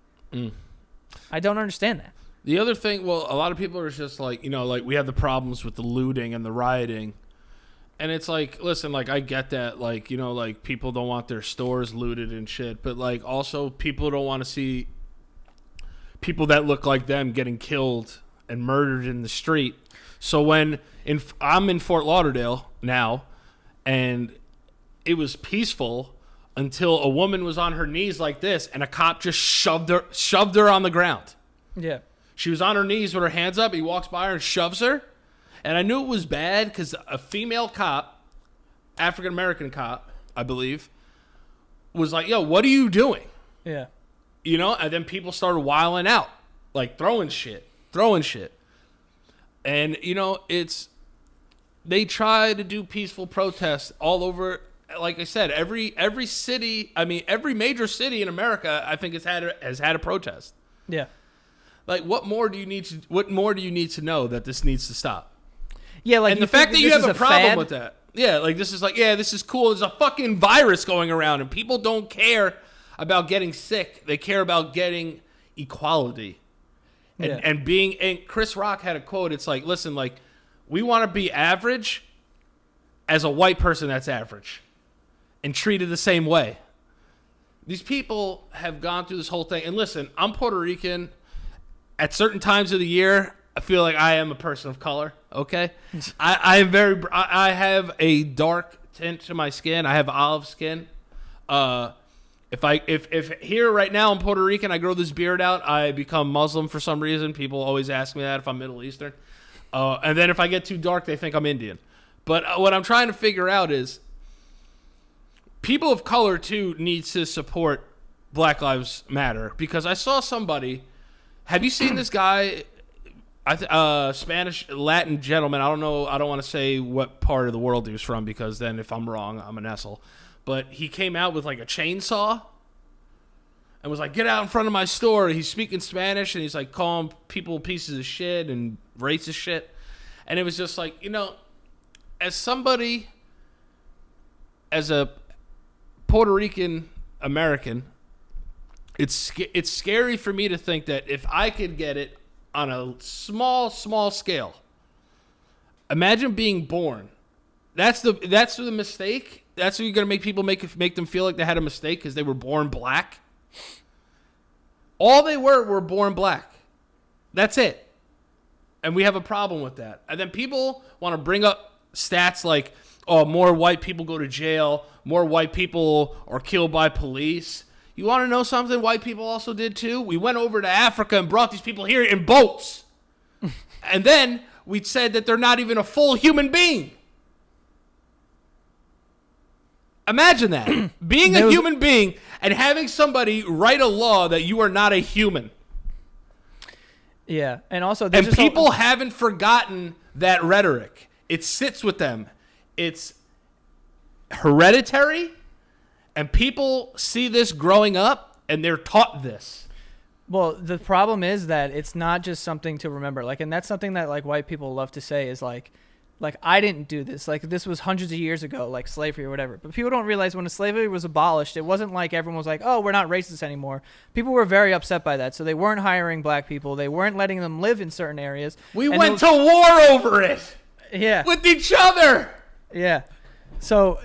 I don't understand that. The other thing, well, a lot of people are just like, like we have the problems with the looting and the rioting. And it's like, listen, like I get that, like, like people don't want their stores looted and shit. But like also people don't want to see people that look like them getting killed and murdered in the street. So when I'm in Fort Lauderdale now, and it was peaceful until a woman was on her knees like this and a cop just shoved her on the ground. Yeah. She was on her knees with her hands up. He walks by her and shoves her. And I knew it was bad because a female cop, African-American cop, I believe, was like, yo, what are you doing? Yeah. And then people started wilding out, like throwing shit. And, they try to do peaceful protests all over. Like I said, every city, every major city in America, I think has had a protest. Yeah. Like, what more do you need to know that this needs to stop? Yeah, like, and the fact that you have a problem with that. Yeah, like this is like, yeah, this is cool. There's a fucking virus going around and people don't care about getting sick. They care about getting equality. And Chris Rock had a quote. It's like, listen, like, we want to be average as a white person that's average and treated the same way. These people have gone through this whole thing. And listen, I'm Puerto Rican. At certain times of the year, I feel like I am a person of color. Okay, I have a dark tint to my skin. I have olive skin. If here right now I'm Puerto Rican, I grow this beard out, I become Muslim for some reason. People always ask me that if I'm Middle Eastern. And then if I get too dark, they think I'm Indian. But what I'm trying to figure out is people of color too need to support Black Lives Matter, because I saw somebody. Have you seen this guy? Spanish Latin gentleman. I don't know. I don't want to say what part of the world he was from, because then if I'm wrong, I'm an asshole. But he came out with like a chainsaw and was like, get out in front of my store. He's speaking Spanish, and he's like calling people pieces of shit and racist shit. And it was just like, as a Puerto Rican American, it's scary for me to think that if I could get it on a small scale, imagine being born. That's the mistake. That's what you're gonna make people make them feel like they had a mistake because they were born black. All they were born black. That's it. And we have a problem with that. And then people want to bring up stats like, oh, more white people go to jail, more white people are killed by police. You want to know something white people also did too? We went over to Africa and brought these people here in boats. And then we said that they're not even a full human being. Imagine that. Being a human being and having somebody write a law that you are not a human. Yeah, and also people haven't forgotten that rhetoric. It sits with them. It's hereditary, and people see this growing up, and they're taught this. Well, the problem is that it's not just something to remember. Like, and that's something that like white people love to say is like I didn't do this. Like, this was hundreds of years ago, like slavery or whatever. But people don't realize when slavery was abolished, it wasn't like everyone was like, oh, we're not racist anymore. People were very upset by that. So they weren't hiring black people. They weren't letting them live in certain areas. We went to war over it. Yeah. With each other. Yeah. So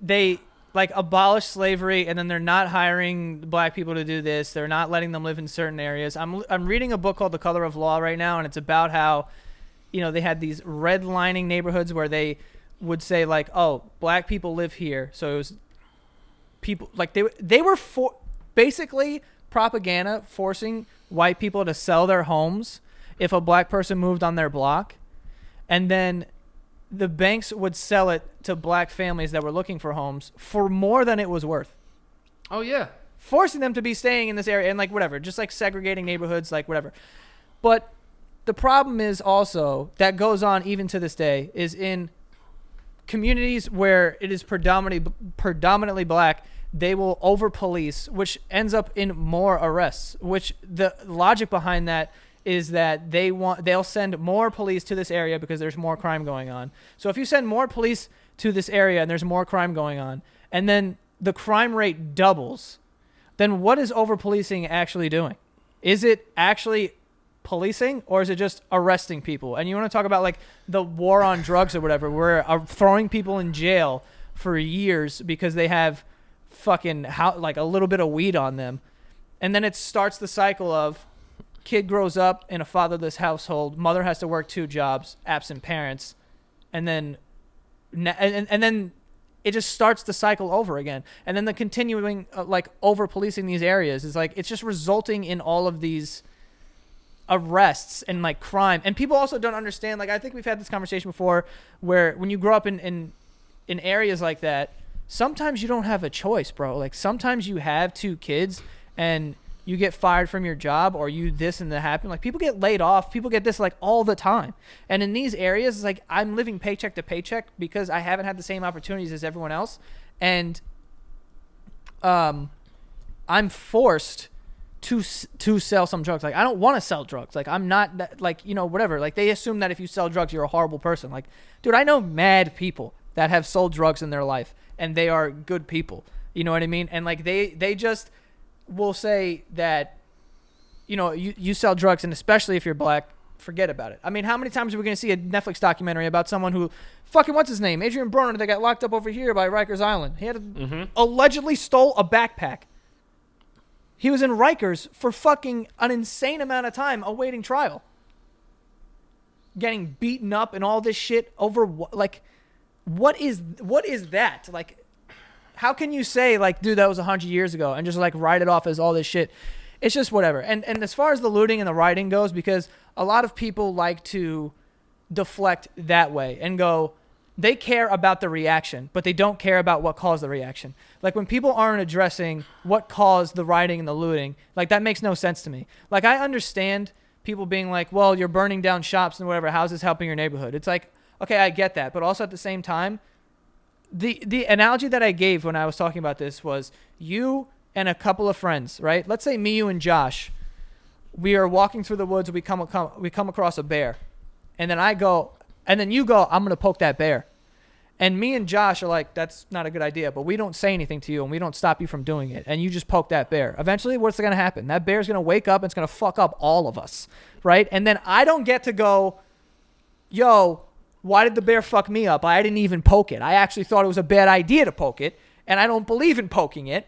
they like abolished slavery, and then they're not hiring black people to do this. They're not letting them live in certain areas. I'm reading a book called The Color of Law right now, and it's about how they had these redlining neighborhoods where they would say like, oh, black people live here. So it was people like they were basically propaganda forcing white people to sell their homes if a black person moved on their block. And then the banks would sell it to black families that were looking for homes for more than it was worth. Oh, yeah. Forcing them to be staying in this area and like whatever, just like segregating neighborhoods, like whatever. But the problem is also that goes on even to this day is in communities where it is predominantly black, they will over police, which ends up in more arrests, which the logic behind that is that they'll send more police to this area because there's more crime going on. So if you send more police to this area and there's more crime going on, and then the crime rate doubles, then what is over policing actually doing? Is it actually policing, or is it just arresting people? And you want to talk about like the war on drugs or whatever, where throwing people in jail for years because they have fucking like a little bit of weed on them. And then it starts the cycle of kid grows up in a fatherless household, mother has to work 2 jobs, absent parents, and then it just starts the cycle over again. And then the continuing like over policing these areas is like, it's just resulting in all of these arrests and like crime. And people also don't understand, like I think we've had this conversation before, where when you grow up in areas like that, sometimes you don't have a choice, bro. Like sometimes you have 2 kids and you get fired from your job, or you this and that happen. Like people get laid off, people get this like all the time. And in these areas, it's like I'm living paycheck to paycheck because I haven't had the same opportunities as everyone else. And I'm forced to sell some drugs. Like I don't want to sell drugs. Like I'm not that, like, whatever. Like they assume that if you sell drugs, you're a horrible person. Like, dude, I know mad people that have sold drugs in their life and they are good people. You know what I mean? And like they just will say that, you sell drugs, and especially if you're black, forget about it. I mean, how many times are we going to see a Netflix documentary about someone who fucking, what's his name? Adrian Broner, that got locked up over here by Rikers Island. He had allegedly stole a backpack. He was in Rikers for fucking an insane amount of time awaiting trial. Getting beaten up and all this shit over like, what is that? Like, how can you say like, dude, that was 100 years ago, and just like write it off as all this shit? It's just whatever. And as far as the looting and the rioting goes, because a lot of people like to deflect that way and go, they care about the reaction, but they don't care about what caused the reaction. Like when people aren't addressing what caused the rioting and the looting, like that makes no sense to me. Like I understand people being like, well, you're burning down shops and whatever, how's this helping your neighborhood? It's like, okay, I get that. But also at the same time, the analogy that I gave when I was talking about this was, you and a couple of friends, right? Let's say me, you, and Josh. We are walking through the woods. We come across a bear, and then I go, and then you go, I'm gonna poke that bear, and me and Josh are like, that's not a good idea, but we don't say anything to you, and we don't stop you from doing it, and you just poke that bear. Eventually, what's gonna happen? That bear's gonna wake up and it's gonna fuck up all of us, right? And then I don't get to go, yo, why did the bear fuck me up? I didn't even poke it. I actually thought it was a bad idea to poke it, and I don't believe in poking it.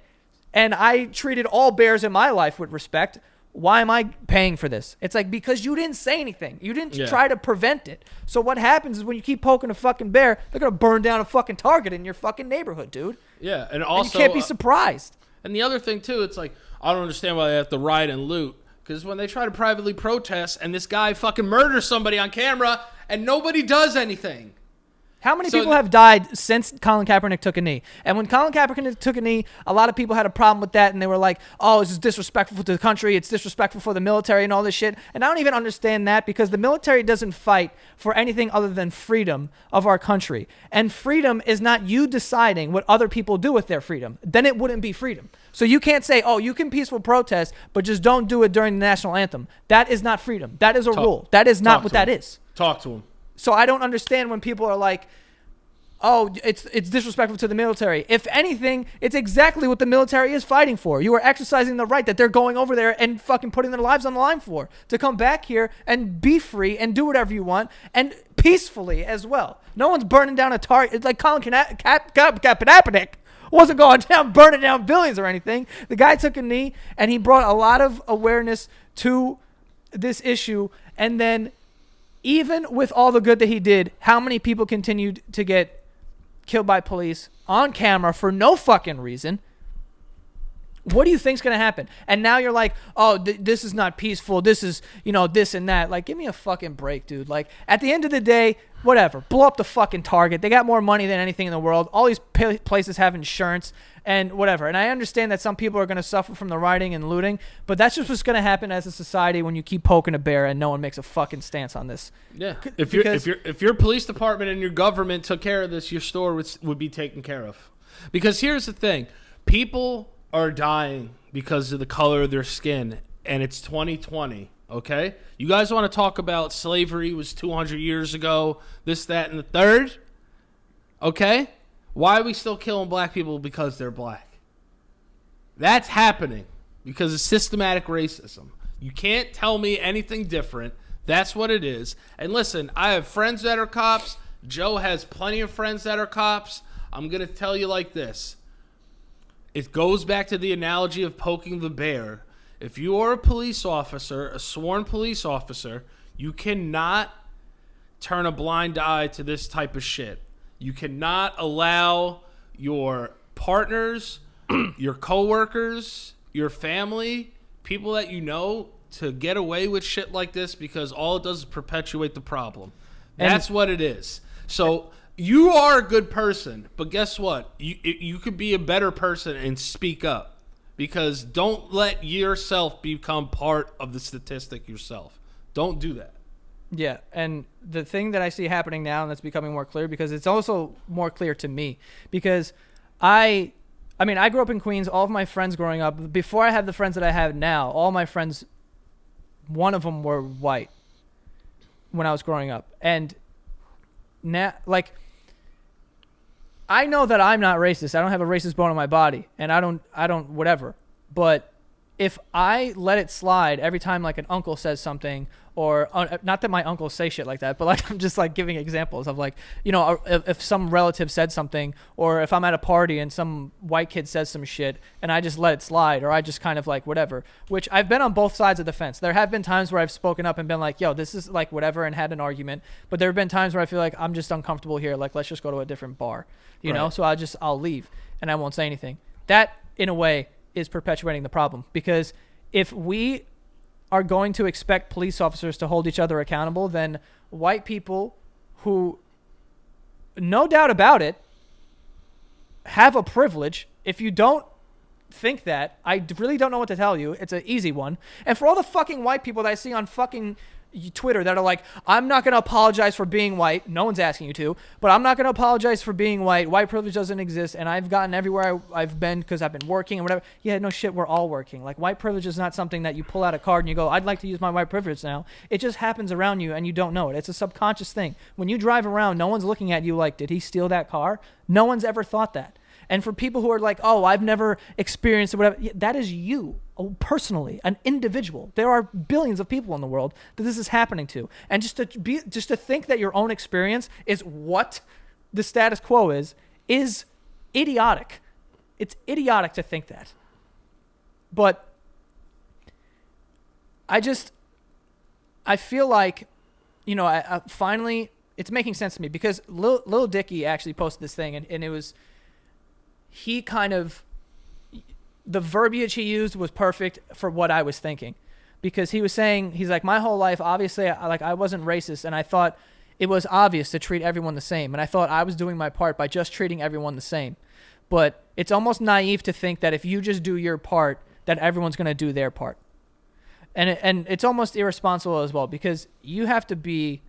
And I treated all bears in my life with respect. Why am I paying for this? It's like, because you didn't say anything. You didn't try to prevent it. So what happens is when you keep poking a fucking bear, they're going to burn down a fucking Target in your fucking neighborhood, dude. Yeah, and also... And you can't be surprised. And the other thing, too, it's like, I don't understand why they have to riot and loot. Because when they try to privately protest and this guy fucking murders somebody on camera and nobody does anything. How many people have died since Colin Kaepernick took a knee? And when Colin Kaepernick took a knee, a lot of people had a problem with that, and they were like, oh, this is disrespectful to the country, it's disrespectful for the military and all this shit. And I don't even understand that, because the military doesn't fight for anything other than freedom of our country. And freedom is not you deciding what other people do with their freedom. Then it wouldn't be freedom. So you can't say, oh, you can peaceful protest, but just don't do it during the national anthem. That is not freedom. That is a rule. That is not what that is. Talk to him. So I don't understand when people are like, oh, it's disrespectful to the military. If anything, it's exactly what the military is fighting for. You are exercising the right that they're going over there and fucking putting their lives on the line for, to come back here and be free and do whatever you want, and peacefully as well. No one's burning down a Target. It's like Colin Kaepernick wasn't going down, burning down buildings or anything. The guy took a knee, and he brought a lot of awareness to this issue. And then, even with all the good that he did, how many people continued to get killed by police on camera for no fucking reason? What do you think's going to happen? And now you're like, oh, this is not peaceful. This is, this and that. Like, give me a fucking break, dude. Like, at the end of the day, whatever. Blow up the fucking Target. They got more money than anything in the world. All these places have insurance and whatever. And I understand that some people are going to suffer from the rioting and looting, but that's just what's going to happen as a society when you keep poking a bear and no one makes a fucking stance on this. Yeah. If your police department and your government took care of this, your store would be taken care of. Because here's the thing. People are dying because of the color of their skin, and it's 2020, okay? You guys want to talk about slavery was 200 years ago, this, that, and the third? Okay? Why are we still killing black people because they're black? That's happening because of systematic racism. You can't tell me anything different. That's what it is. And listen, I have friends that are cops. Joe has plenty of friends that are cops. I'm going to tell you like this. It goes back to the analogy of poking the bear. If you are a police officer, a sworn police officer, you cannot turn a blind eye to this type of shit. You cannot allow your partners, your coworkers, your family, people that you know to get away with shit like this, because all it does is perpetuate the problem. That's what it is. So you are a good person, but guess what? You could be a better person and speak up, because don't let yourself become part of the statistic yourself. Don't do that. Yeah, and the thing that I see happening now, and that's becoming more clear, because it's also more clear to me, because I grew up in Queens. All of my friends growing up, before I had the friends that I have now, all my friends, one of them were white when I was growing up. And now, like, I know that I'm not racist. I don't have a racist bone in my body, and I don't whatever. But if I let it slide every time, like, an uncle says something, or not that my uncles say shit like that, but like, I'm just like giving examples of, like, if some relative said something, or if I'm at a party and some white kid says some shit and I just let it slide, or I just kind of like whatever, which I've been on both sides of the fence. There have been times where I've spoken up and been like, yo, this is like whatever, and had an argument. But there have been times where I feel like I'm just uncomfortable here. Like, let's just go to a different bar, you know? So I'll leave and I won't say anything. That, in a way, is perpetuating the problem, because if we are going to expect police officers to hold each other accountable, then white people who, no doubt about it, have a privilege. If you don't think that, I really don't know what to tell you. It's an easy one. And for all the fucking white people that I see on fucking Twitter that are like, I'm not going to apologize for being white. No one's asking you to, but I'm not going to apologize for being white. White privilege doesn't exist, and I've gotten everywhere I've been because I've been working and whatever. Yeah, no shit, we're all working. Like, white privilege is not something that you pull out a card and you go, I'd like to use my white privilege now. It just happens around you and you don't know it. It's a subconscious thing. When you drive around, no one's looking at you like, did he steal that car? No one's ever thought that. And for people who are like, oh, I've never experienced it, whatever, that is you personally, an individual. There are billions of people in the world that this is happening to. And just to think that your own experience is what the status quo is idiotic. It's idiotic to think that. But I feel like, you know, I finally, it's making sense to me because Lil Dicky actually posted this thing and it was, he kind of, the verbiage he used was perfect for what I was thinking, because he was saying, he's like, my whole life, obviously, I wasn't racist, and I thought it was obvious to treat everyone the same, and I thought I was doing my part by just treating everyone the same. But it's almost naive to think that if you just do your part, that everyone's going to do their part. And it's almost irresponsible as well, because you have to be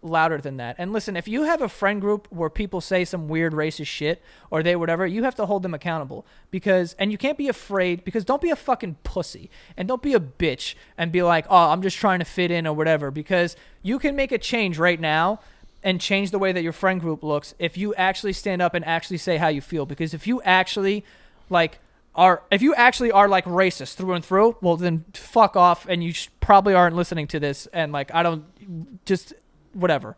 louder than that. And listen, if you have a friend group where people say some weird racist shit or they whatever, you have to hold them accountable, and you can't be afraid, because don't be a fucking pussy and don't be a bitch and be like, oh, I'm just trying to fit in or whatever, because you can make a change right now and change the way that your friend group looks if you actually stand up and actually say how you feel. Because if you actually are like racist through and through, well then fuck off, and you probably aren't listening to this, and like, I don't, just whatever,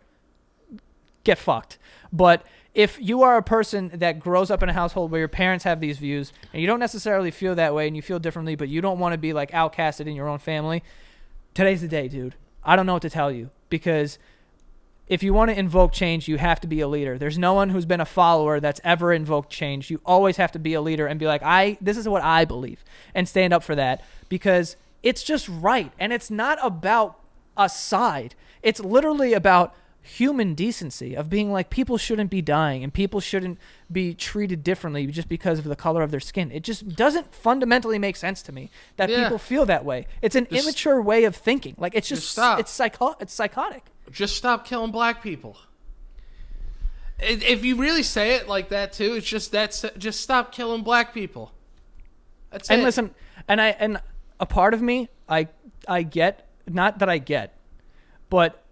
get fucked. But if you are a person that grows up in a household where your parents have these views and you don't necessarily feel that way and you feel differently, but you don't want to be like outcasted in your own family, today's the day, dude. I don't know what to tell you, because if you want to invoke change, you have to be a leader. There's no one who's been a follower that's ever invoked change. You always have to be a leader and be like, this is what I believe, and stand up for that, because it's just right. And it's not about a side. It's literally about human decency, of being like, people shouldn't be dying and people shouldn't be treated differently just because of the color of their skin. It just doesn't fundamentally make sense to me that people feel that way. It's an immature way of thinking. Like, it's just it's psychotic. Just stop killing black people. If you really say it like that too, it's just just stop killing black people. That's it. And listen, and a part of me, I get, not that I get, but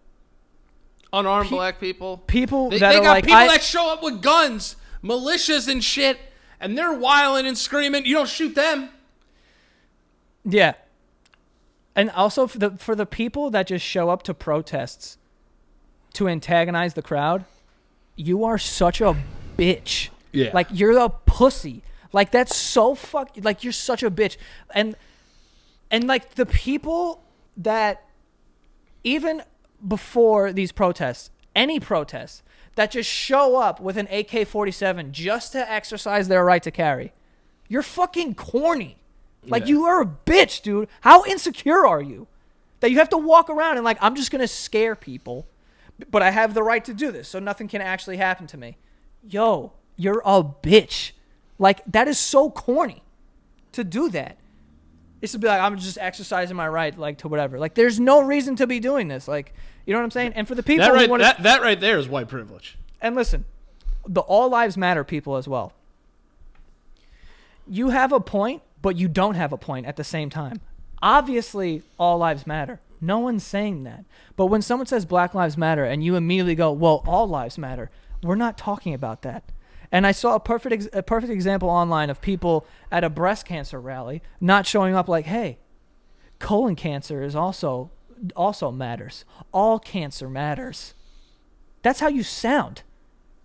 unarmed black people. They are got like, people that show up with guns, militias and shit, and they're whiling and screaming. You don't shoot them. Yeah. And also for the people that just show up to protests to antagonize the crowd, you are such a bitch. Yeah. Like, you're a pussy. Like, that's so like, you're such a bitch. And like, the people that, even before these protests, any protests, that just show up with an AK-47 just to exercise their right to carry, you're fucking corny. Like, you are a bitch, dude. How insecure are you that you have to walk around and like, I'm just going to scare people, but I have the right to do this, so nothing can actually happen to me. Yo, you're a bitch. Like, that is so corny to do that. It's to be like, I'm just exercising my right, like, to whatever. Like, there's no reason to be doing this. Like, you know what I'm saying? And for the people that who want that right there is white privilege. And listen, the All Lives Matter people as well. You have a point, but you don't have a point at the same time. Obviously, all lives matter. No one's saying that. But when someone says Black Lives Matter and you immediately go, well, all lives matter, we're not talking about that. And I saw a perfect example online of people at a breast cancer rally not showing up like, hey, colon cancer is also matters. All cancer matters. That's how you sound.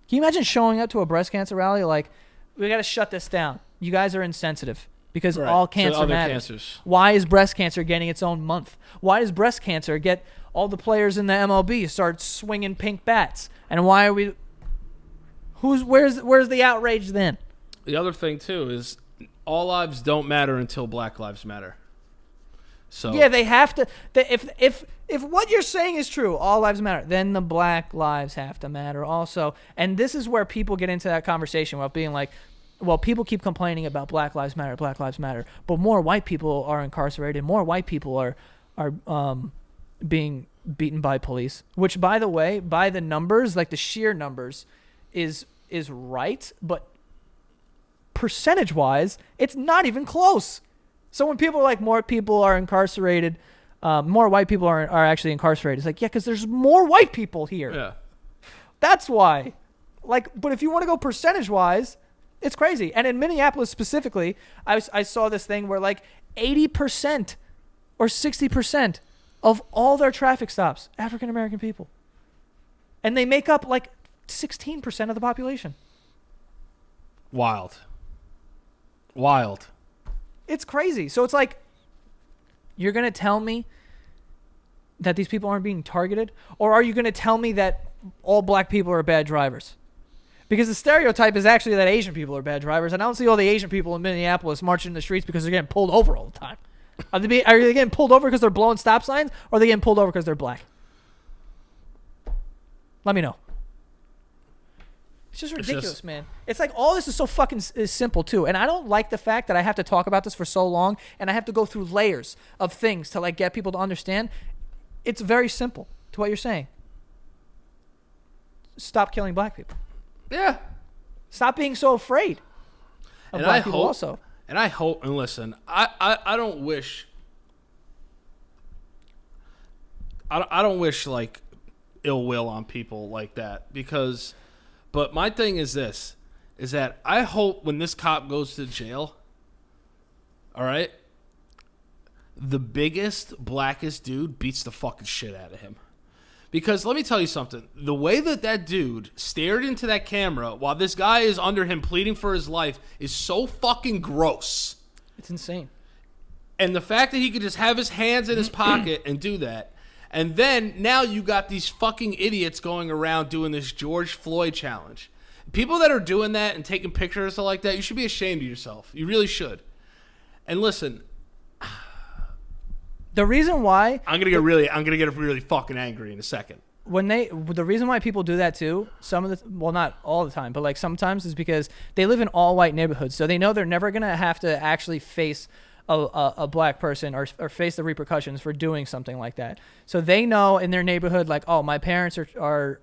Can you imagine showing up to a breast cancer rally like, we got to shut this down. You guys are insensitive because all cancer matters. Cancers. Why is breast cancer getting its own month? Why does breast cancer get all the players in the MLB start swinging pink bats? And why are we... Where's the outrage then? The other thing too is all lives don't matter until Black Lives Matter. So yeah, they have to. If what you're saying is true, all lives matter, then the black lives have to matter also. And this is where people get into that conversation about being like, well, people keep complaining about Black Lives Matter, but more white people are incarcerated, more white people are being beaten by police, which, by the way, by the numbers, like the sheer numbers, is right, but percentage-wise, it's not even close. So when people are like, more people are incarcerated, more white people are actually incarcerated, it's like, yeah, because there's more white people here. Yeah. That's why. Like, but if you want to go percentage-wise, it's crazy. And in Minneapolis specifically, I saw this thing where like 80% or 60% of all their traffic stops, African-American people. And they make up like 16% of the population. Wild. It's crazy. So it's like, you're going to tell me that these people aren't being targeted? Or are you going to tell me that all black people are bad drivers? Because the stereotype is actually that Asian people are bad drivers. And I don't see all the Asian people in Minneapolis marching in the streets because they're getting pulled over all the time. Are they getting pulled over because they're blowing stop signs? Or are they getting pulled over because they're black? Let me know. It's just ridiculous, man. It's like all this is so fucking is simple, too. And I don't like the fact that I have to talk about this for so long and I have to go through layers of things to like get people to understand. It's very simple to what you're saying. Stop killing black people. Yeah. Stop being so afraid of black people also. And I hope, and listen, I don't wish, I don't wish like ill will on people like that because, but my thing is this, is that I hope when this cop goes to jail, all right, the biggest, blackest dude beats the fucking shit out of him. Because let me tell you something. The way that dude stared into that camera while this guy is under him pleading for his life is so fucking gross. It's insane. And the fact that he could just have his hands in his pocket and do that. And then now you got these fucking idiots going around doing this George Floyd challenge. People that are doing that and taking pictures like that, you should be ashamed of yourself. You really should. And listen, the reason why I'm gonna get really fucking angry in a second. The reason why people do that too, not all the time, but like sometimes, is because they live in all white neighborhoods, so they know they're never gonna have to actually face a black person or face the repercussions for doing something like that. So they know in their neighborhood, like, oh, my parents are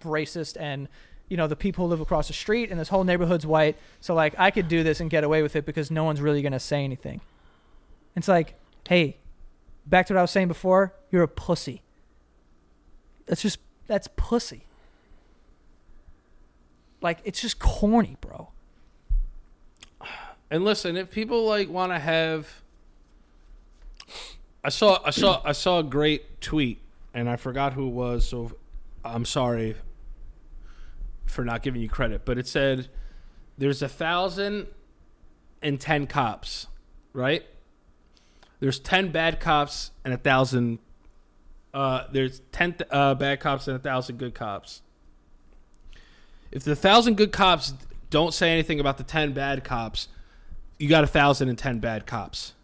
racist, and you know the people who live across the street and this whole neighborhood's white, so like I could do this and get away with it because no one's really gonna say anything. It's like, hey. Back to what I was saying before, you're a pussy. That's pussy. Like, it's just corny, bro. And listen, if people like want to have, I saw a great tweet, and I forgot who it was, so I'm sorry for not giving you credit, but it said there's 1,010 cops, right? There's 10 bad cops and 1,000. There's 10 bad cops and 1,000 good cops. If the 1,000 good cops don't say anything about the 10 bad cops, you got 1,010 bad cops.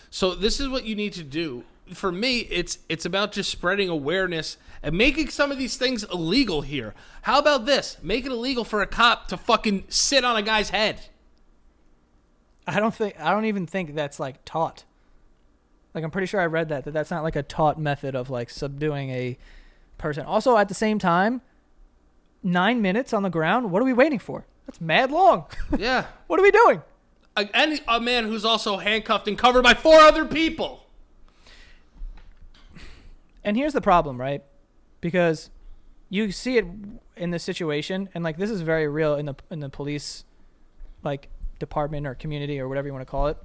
So this is what you need to do. For me, it's about just spreading awareness and making some of these things illegal here. How about this? Make it illegal for a cop to fucking sit on a guy's head. I don't even think that's like taught. Like, I'm pretty sure I read that's not like a taught method of like subduing a person. Also, at the same time, 9 minutes on the ground. What are we waiting for? That's mad long. Yeah. What are we doing? And a man who's also handcuffed and covered by 4 other people. And here's the problem, right? Because you see it in this situation, and like this is very real in the police, like department or community or whatever you want to call it.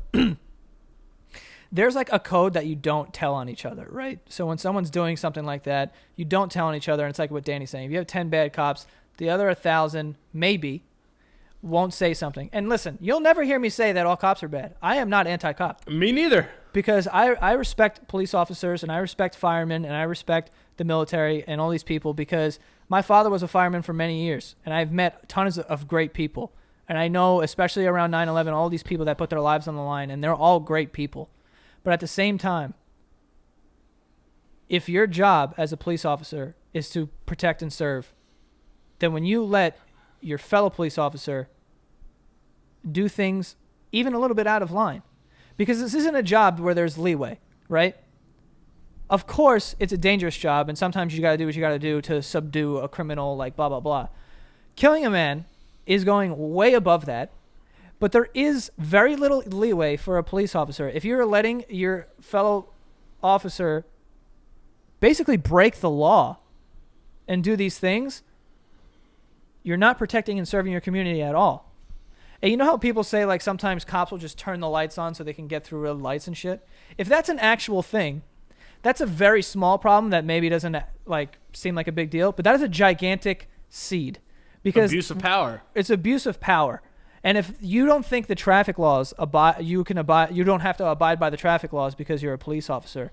There's like a code that you don't tell on each other, right? So when someone's doing something like that, you don't tell on each other. And it's like what Danny's saying. If you have 10 bad cops, the other 1,000 maybe won't say something. And listen, you'll never hear me say that all cops are bad. I am not anti-cop. Me neither. Because I respect police officers and I respect firemen and I respect the military and all these people because my father was a fireman for many years and I've met tons of great people. And I know, especially around 9/11, all these people that put their lives on the line, and they're all great people. But at the same time, if your job as a police officer is to protect and serve, then when you let your fellow police officer do things even a little bit out of line, because this isn't a job where there's leeway, right? Of course, it's a dangerous job, and sometimes you got to do what you got to do to subdue a criminal, like blah, blah, blah. Killing a man is going way above that, but there is very little leeway for a police officer. If you're letting your fellow officer basically break the law and do these things, you're not protecting and serving your community at all. And you know how people say, like, sometimes cops will just turn the lights on so they can get through red lights and shit? If that's an actual thing, that's a very small problem that maybe doesn't, like, seem like a big deal, but that is a gigantic seed. Because abuse of power. It's abuse of power. And if you don't think the traffic laws you don't have to abide by the traffic laws because you're a police officer,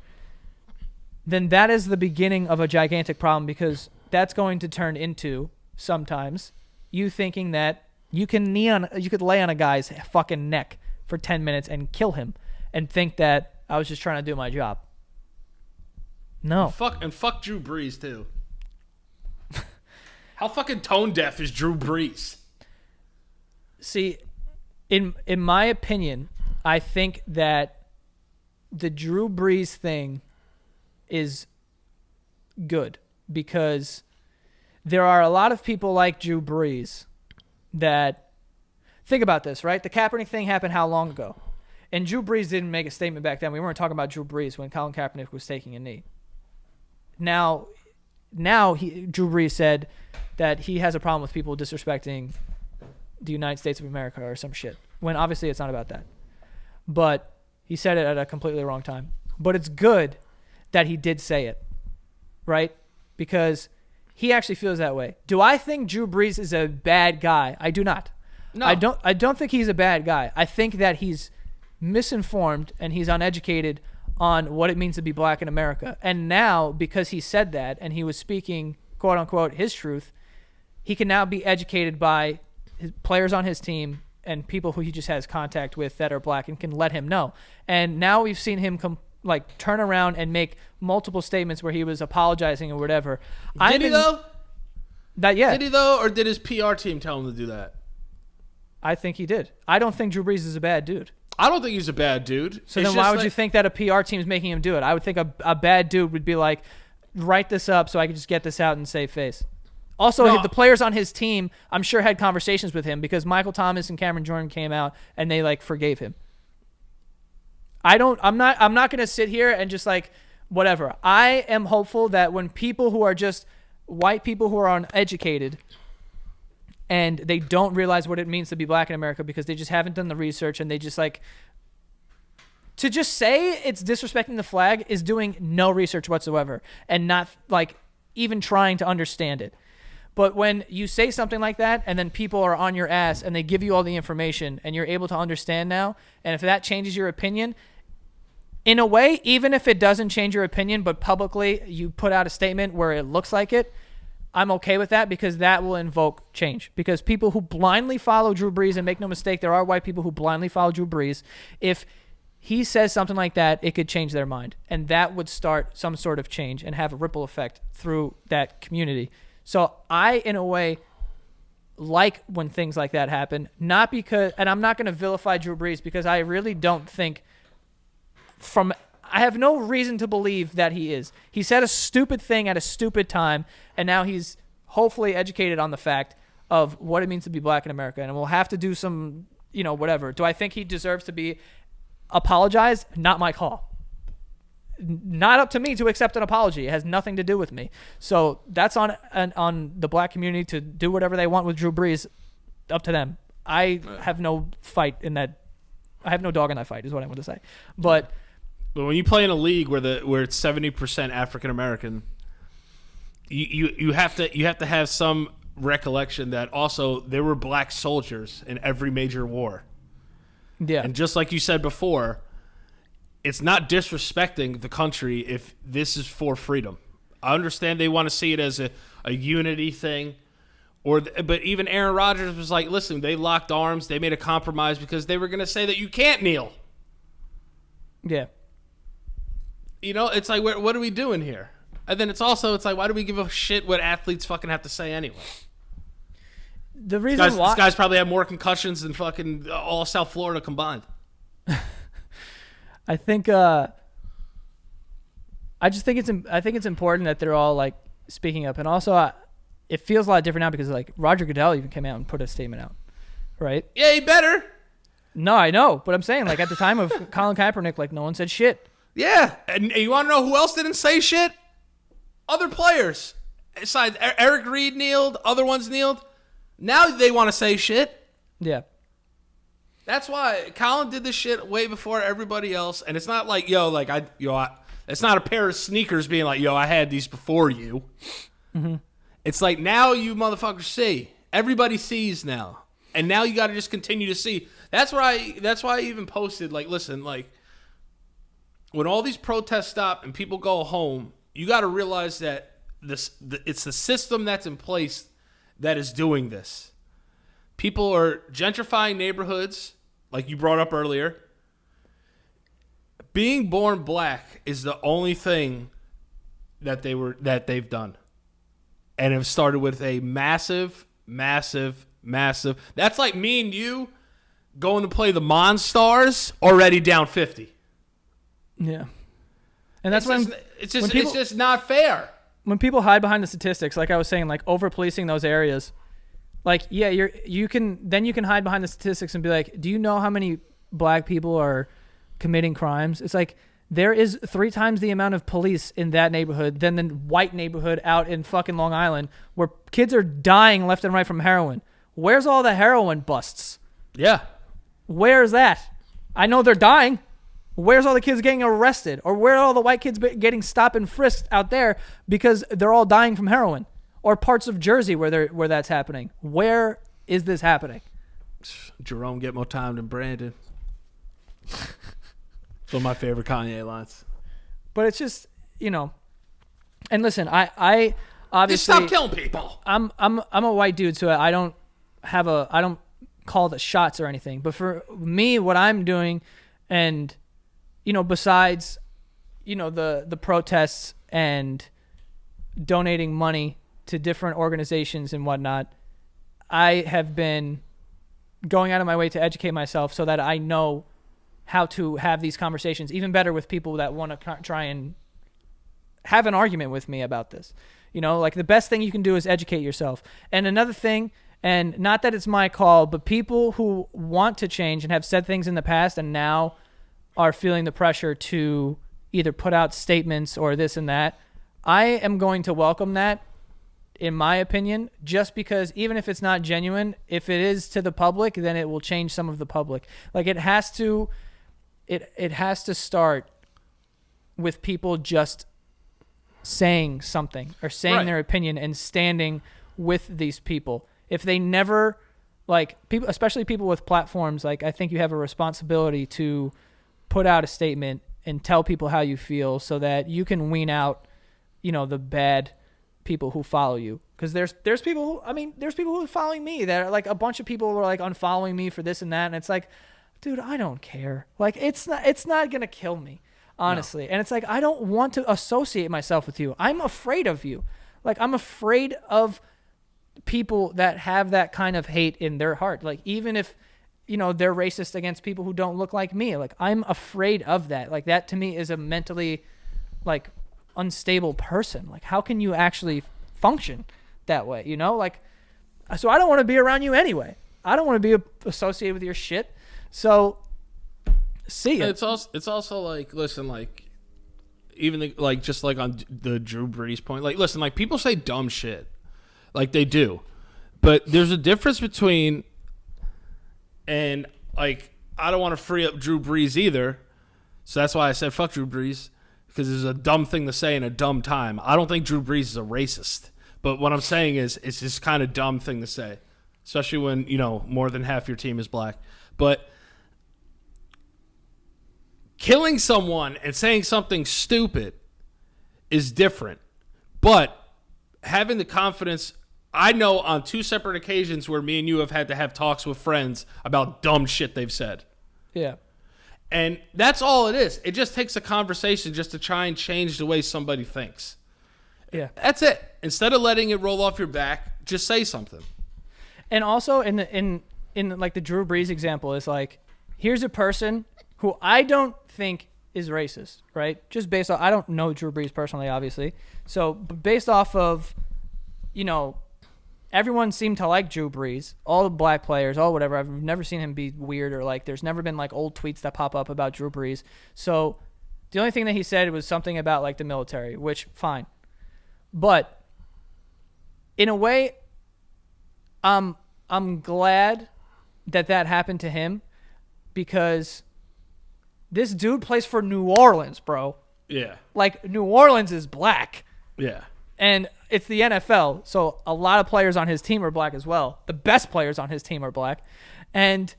then that is the beginning of a gigantic problem, because that's going to turn into sometimes you thinking that you could lay on a guy's fucking neck for 10 minutes and kill him and think that I was just trying to do my job. No. And fuck Drew Brees too. How fucking tone deaf is Drew Brees? See, in my opinion, I think that the Drew Brees thing is good, because there are a lot of people like Drew Brees that think about this, right? The Kaepernick thing happened how long ago? And Drew Brees didn't make a statement back then. We weren't talking about Drew Brees when Colin Kaepernick was taking a knee. Now Drew Brees said that he has a problem with people disrespecting the United States of America or some shit, when obviously it's not about that. But he said it at a completely wrong time. But it's good that he did say it, right? Because he actually feels that way. Do I think Drew Brees is a bad guy? I do not. No. I don't think he's a bad guy. I think that he's misinformed and he's uneducated on what it means to be black in America. And now, because he said that and he was speaking, quote unquote, his truth, he can now be educated by his players on his team and people who he just has contact with that are black and can let him know. And now we've seen him turn around and make multiple statements where he was apologizing or whatever. Did he though? Yeah. Did he though, or did his PR team tell him to do that? I think he did. I don't think Drew Brees is a bad dude. I don't think he's a bad dude. So then why would you think that a PR team is making him do it? I would think a bad dude would be like, write this up so I could just get this out and save face. Also, the players on his team, I'm sure, had conversations with him, because Michael Thomas and Cameron Jordan came out and they forgave him. I'm not going to sit here and just whatever. I am hopeful that when people who are just white people who are uneducated and they don't realize what it means to be black in America because they just haven't done the research, and they just to just say it's disrespecting the flag is doing no research whatsoever and not even trying to understand it. But when you say something like that and then people are on your ass and they give you all the information and you're able to understand now, and if that changes your opinion, in a way, even if it doesn't change your opinion, but publicly you put out a statement where it looks like it, I'm okay with that, because that will invoke change. Because people who blindly follow Drew Brees, and make no mistake, there are white people who blindly follow Drew Brees, if he says something like that, it could change their mind. And that would start some sort of change and have a ripple effect through that community. So I, in a way, like when things like that happen, not because, and I'm not going to vilify Drew Brees, because I really don't think I have no reason to believe that he is. He said a stupid thing at a stupid time, and now he's hopefully educated on the fact of what it means to be black in America, and we'll have to do some, whatever. Do I think he deserves to be apologized? Not my call. Not up to me to accept an apology. It has nothing to do with me. So that's on the black community to do whatever they want with Drew Brees. Up to them. I have no fight in that. I have no dog in that fight, is what I want to say. But when you play in a league where it's 70% African American, you have to have some recollection that also there were black soldiers in every major war. Yeah. And just like you said before, it's not disrespecting the country if this is for freedom. I understand they want to see it as a unity thing, but even Aaron Rodgers was like, listen, they locked arms, they made a compromise because they were going to say that you can't kneel. Yeah. It's like, what are we doing here? And then it's like, why do we give a shit what athletes fucking have to say anyway? The reason why these guys probably have more concussions than fucking all South Florida combined. I think I just think I think it's important that they're all like speaking up, and also it feels a lot different now because like Roger Goodell even came out and put a statement out, right? Yeah, he better. No, I know, but I'm saying like at the time of Colin Kaepernick, like no one said shit. Yeah, and you want to know who else didn't say shit? Other players. Besides, Eric Reed kneeled, other ones kneeled. Now they want to say shit. Yeah. That's why Colin did this shit way before everybody else, and it's not like, it's not a pair of sneakers being like, I had these before you. Mm-hmm. It's like, now you motherfuckers see. Everybody sees now. And now you got to just continue to see. That's why I even posted, like, listen, like, when all these protests stop and people go home, you got to realize that it's the system that's in place that is doing this. People are gentrifying neighborhoods, like you brought up earlier. Being born black is the only thing that they've done. And it started with a massive. That's like me and you going to play the Monstars already down 50. Yeah. And that's it's just not fair. When people hide behind the statistics, like I was saying, like over policing those areas, like you can hide behind the statistics and be like, do you know how many black people are committing crimes? It's like there is 3 times the amount of police in that neighborhood than the white neighborhood out in fucking Long Island where kids are dying left and right from heroin. Where's all the heroin busts? Yeah. Where's that? I know they're dying. Where's all the kids getting arrested? Or where are all the white kids getting stopped and frisked out there because they're all dying from heroin? Or parts of Jersey where that's happening. Where is this happening? Jerome get more time than Brandon. It's one of my favorite Kanye lines. But it's just, and listen, I obviously just stop killing people. I'm a white dude, so I don't call the shots or anything. But for me, what I'm doing, and besides, the protests and donating money to different organizations and whatnot, I have been going out of my way to educate myself so that I know how to have these conversations even better with people that want to try and have an argument with me about this. Like the best thing you can do is educate yourself. And another thing, and not that it's my call, but people who want to change and have said things in the past and now are feeling the pressure to either put out statements or this and that, I am going to welcome that, in my opinion, just because even if it's not genuine, if it is to the public, then it will change some of the public. Like it has to start with people just saying something or saying their opinion and standing with these people. If they never, like people, especially people with platforms, like I think you have a responsibility to put out a statement and tell people how you feel so that you can wean out, the bad people who follow you. Because there's people who are following me that are like a bunch of people who are like unfollowing me for this and that, and it's like, dude, I don't care. Like it's not gonna kill me, honestly. No. And it's like I don't want to associate myself with you. I'm afraid of you. Like I'm afraid of people that have that kind of hate in their heart. Like even if they're racist against people who don't look like me, like I'm afraid of that. Like that to me is a mentally like unstable person. Like how can you actually function that way? Like so I don't want to be around you anyway. I don't want to be associated with your shit. So see it. It's also like, listen, like even just like on the Drew Brees point, like listen, like people say dumb shit, like they do, but there's a difference between, and like I don't want to free up Drew Brees either, so that's why I said fuck Drew Brees, because it's a dumb thing to say in a dumb time. I don't think Drew Brees is a racist, but what I'm saying is it's just kind of dumb thing to say, especially when more than half your team is black. But killing someone and saying something stupid is different. But having the confidence, I know on 2 separate occasions where me and you have had to have talks with friends about dumb shit they've said. Yeah. And that's all it is. It just takes a conversation just to try and change the way somebody thinks. Yeah. That's it. Instead of letting it roll off your back, just say something. And also in like the Drew Brees example is like, here's a person who I don't think is racist, right? Just based off, I don't know Drew Brees personally, obviously. So based off of, everyone seemed to like Drew Brees, all the black players, all whatever. I've never seen him be weird or like there's never been like old tweets that pop up about Drew Brees. So the only thing that he said was something about like the military, which fine. But in a way, I'm glad that happened to him because this dude plays for New Orleans, bro. Yeah. Like, New Orleans is black. Yeah. And it's the NFL, so a lot of players on his team are black as well. The best players on his team are black. And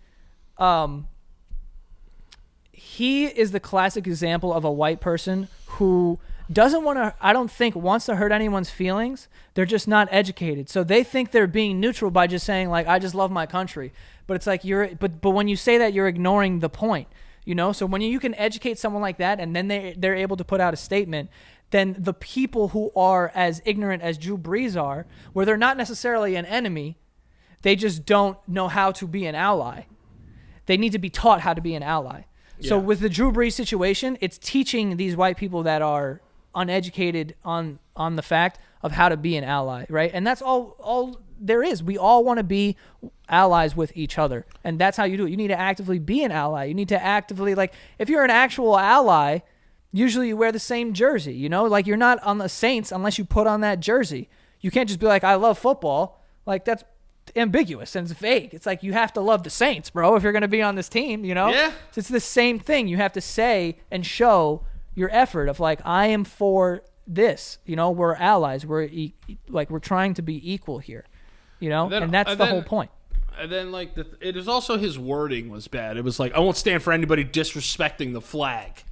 he is the classic example of a white person who doesn't want to, I don't think, wants to hurt anyone's feelings. They're just not educated. So they think they're being neutral by just saying, like, I just love my country. But it's like, but when you say that, you're ignoring the point. So when you can educate someone like that and then they're able to put out a statement, then the people who are as ignorant as Drew Brees are, where they're not necessarily an enemy, they just don't know how to be an ally. They need to be taught how to be an ally. Yeah. So with the Drew Brees situation, it's teaching these white people that are uneducated on the fact of how to be an ally, right? And that's all there is. We all want to be allies with each other, and that's how you do it. You need to actively be an ally. You need to actively, like, if you're an actual ally, usually you wear the same jersey, like you're not on the Saints unless you put on that jersey. You can't just be like, I love football. Like, that's ambiguous and it's vague. It's like, you have to love the Saints, bro, if you're going to be on this team, Yeah. So it's the same thing. You have to say and show your effort of like, I am for this, we're allies. We're we're trying to be equal here, and that's the whole point. And then, like, it is also his wording was bad. It was like, I won't stand for anybody disrespecting the flag.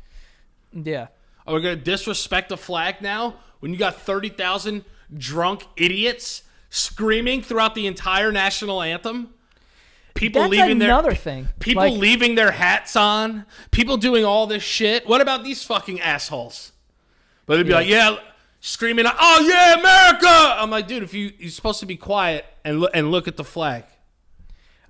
Yeah. Are we going to disrespect the flag now when you got 30,000 drunk idiots screaming throughout the entire national anthem? People That's leaving another their thing. People leaving their hats on. People doing all this shit. What about these fucking assholes? But they'd be like, yeah, screaming, oh yeah, America! I'm like, dude, if you're supposed to be quiet and look at the flag.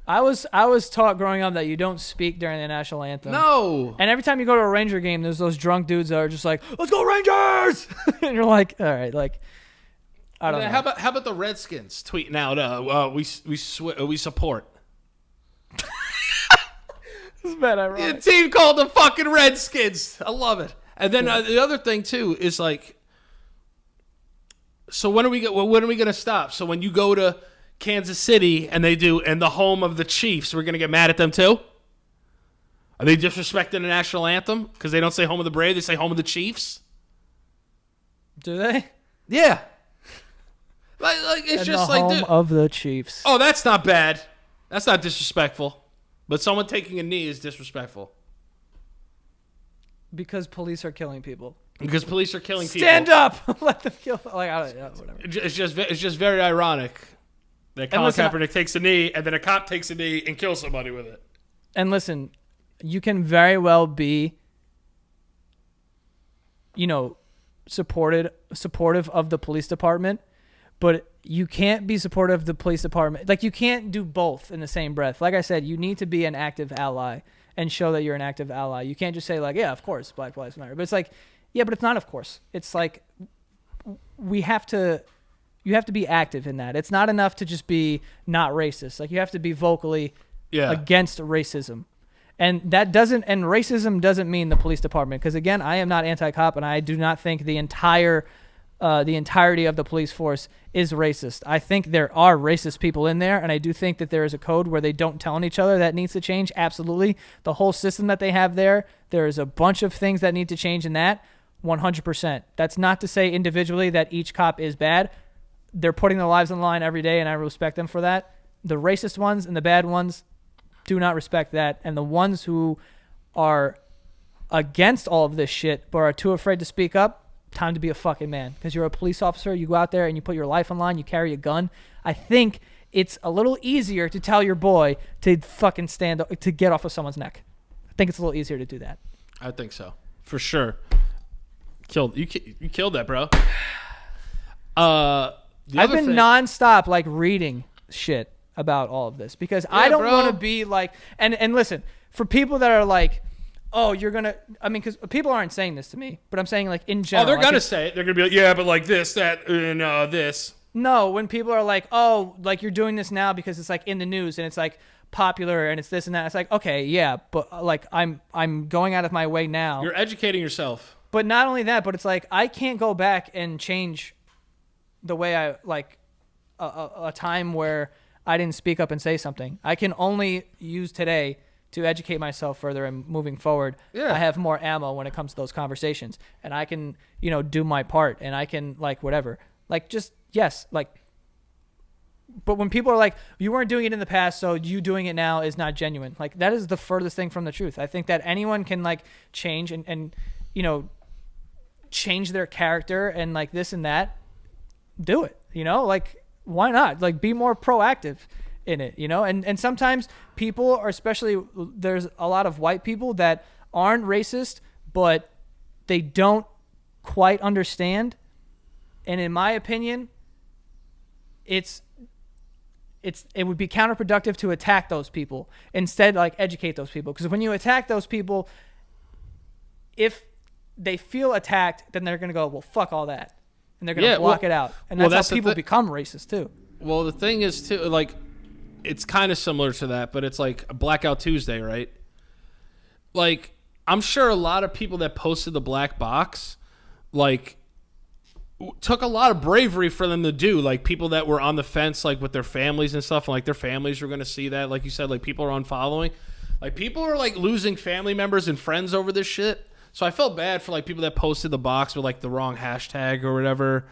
I was taught growing up that you don't speak during the national anthem. No. And every time you go to a Ranger game, there's those drunk dudes that are just like, let's go Rangers! And you're like, all right, like, I don't know. How about the Redskins tweeting out, we support. This is bad ironic. The team called the fucking Redskins. I love it. And then the other thing too is like, so when are we going to stop? So when you go to Kansas City and the home of the Chiefs, we're going to get mad at them too? Are they disrespecting the national anthem because they don't say home of the Braves, they say home of the Chiefs? Do they? Yeah. Like it's and just the like, home dude, of the Chiefs. oh, that's not bad. That's not disrespectful. But someone taking a knee is disrespectful. Because police are killing people. Because police are killing people. Stand up! Let them kill. Like, I don't know, whatever. It's just very ironic that Colin Kaepernick takes a knee and then a cop takes a knee and kills somebody with it. And listen, you can very well be, supportive of the police department, but you can't be supportive of the police department. Like, you can't do both in the same breath. Like I said, you need to be an active ally and show that you're an active ally. You can't just say, like, yeah, of course, Black Lives Matter. But it's like, yeah, but it's not of course. It's like, you have to be active in that. It's not enough to just be not racist. Like, you have to be vocally against racism. And racism doesn't mean the police department. Because again, I am not anti-cop, and I do not think the entirety of the police force is racist. I think there are racist people in there, and I do think that there is a code where they don't tell on each other that needs to change. Absolutely. The whole system that they have there is a bunch of things that need to change in that. 100%. That's not to say individually that each cop is bad. They're putting their lives on the line every day, and I respect them for that. The racist ones and the bad ones do not respect that. And the ones who are against all of this shit but are too afraid to speak up, time to be a fucking man. Because you're a police officer, you go out there and you put your life on line, you carry a gun. I think it's a little easier to tell your boy to fucking to get off of someone's neck. I think it's a little easier to do that. I think so. For sure. You killed that, bro. I've been nonstop like reading shit about all of this because I don't want to be like, and listen, for people that are like, oh, you're gonna. I mean, because people aren't saying this to me, but I'm saying like in Oh, general. they're like, gonna say it. They're gonna be like, yeah, but like this, that, and this. No, when people are like, oh, like you're doing this now because it's like in the news and it's like popular and it's this and that. It's like, okay, yeah, but like I'm going out of my way now. You're educating yourself. But not only that, but it's like I can't go back and change the way I like a time where I didn't speak up and say something. I can only use today to educate myself further and moving forward. Yeah. I have more ammo when it comes to those conversations, and I can, do my part, and I can like whatever. Like just yes, like. But when people are like, you weren't doing it in the past, so you doing it now is not genuine. Like that is the furthest thing from the truth. I think that anyone can like change and change their character and like this and that. Do it, like why not? Like be more proactive in it, and sometimes people are, especially there's a lot of white people that aren't racist, but they don't quite understand. And in my opinion, it would be counterproductive to attack those people. Instead, like educate those people. Because when you attack those people, if they feel attacked, then they're going to go, well, fuck all that. And they're going to block it out. And that's how people become racist too. Well, the thing is too, like, it's kind of similar to that, but it's like a Blackout Tuesday, right? Like, I'm sure a lot of people that posted the black box, like, took a lot of bravery for them to do. Like, people that were on the fence, like, with their families and stuff, and, like, their families were going to see that. Like you said, like, people are unfollowing. Like, people are, like, losing family members and friends over this shit. So I felt bad for, like, people that posted the box with, like, the wrong hashtag or whatever.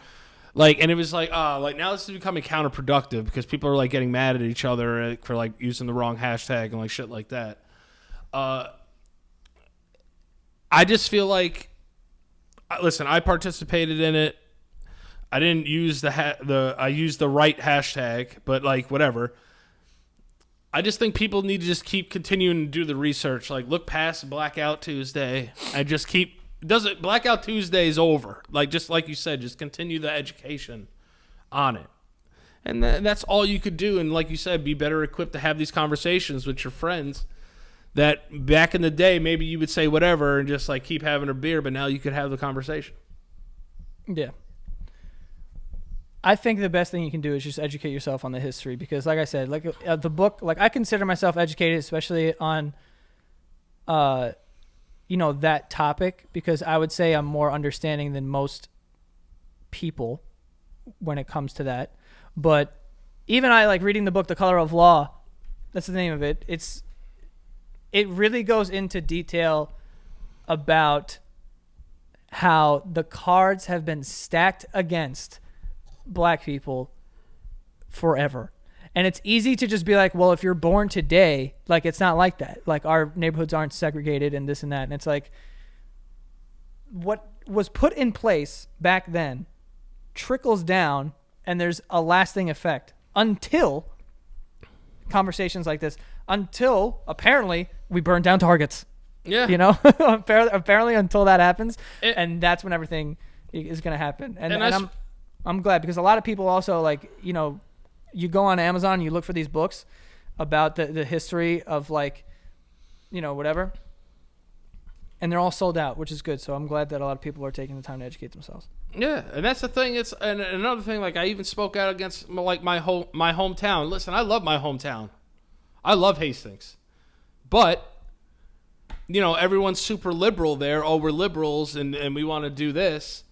Like, and it was like, like, now this is becoming counterproductive because people are, like, getting mad at each other for, like, using the wrong hashtag and, like, shit like that. I just feel like, listen, I participated in it. I didn't use I used the right hashtag, but, like, whatever. I just think people need to just keep continuing to do the research. Like, look past Blackout Tuesday and just keep. Blackout Tuesday is over. Like, just like you said, just continue the education on it. And that's all you could do. And like you said, be better equipped to have these conversations with your friends that back in the day, maybe you would say whatever and just, like, keep having a beer, but now you could have the conversation. Yeah. I think the best thing you can do is just educate yourself on the history because, like I said, like the book, like I consider myself educated, especially on, that topic because I would say I'm more understanding than most people when it comes to that. But even I like reading the book, The Color of Law. That's the name of it. It really goes into detail about how the cards have been stacked against black people forever. And it's easy to just be like, well, if you're born today, like it's not like that. Like our neighborhoods aren't segregated and this and that. And it's like what was put in place back then trickles down and there's a lasting effect until conversations like this, until apparently we burn down targets. Yeah. Apparently until that happens. And that's when everything is going to happen. And I'm glad because a lot of people also like, you go on Amazon and you look for these books about the history of like, whatever. And they're all sold out, which is good. So I'm glad that a lot of people are taking the time to educate themselves. Yeah, and that's the thing. And another thing, like I even spoke out against like my hometown. Listen, I love my hometown. I love Hastings. But, everyone's super liberal there. Oh, we're liberals and we want to do this.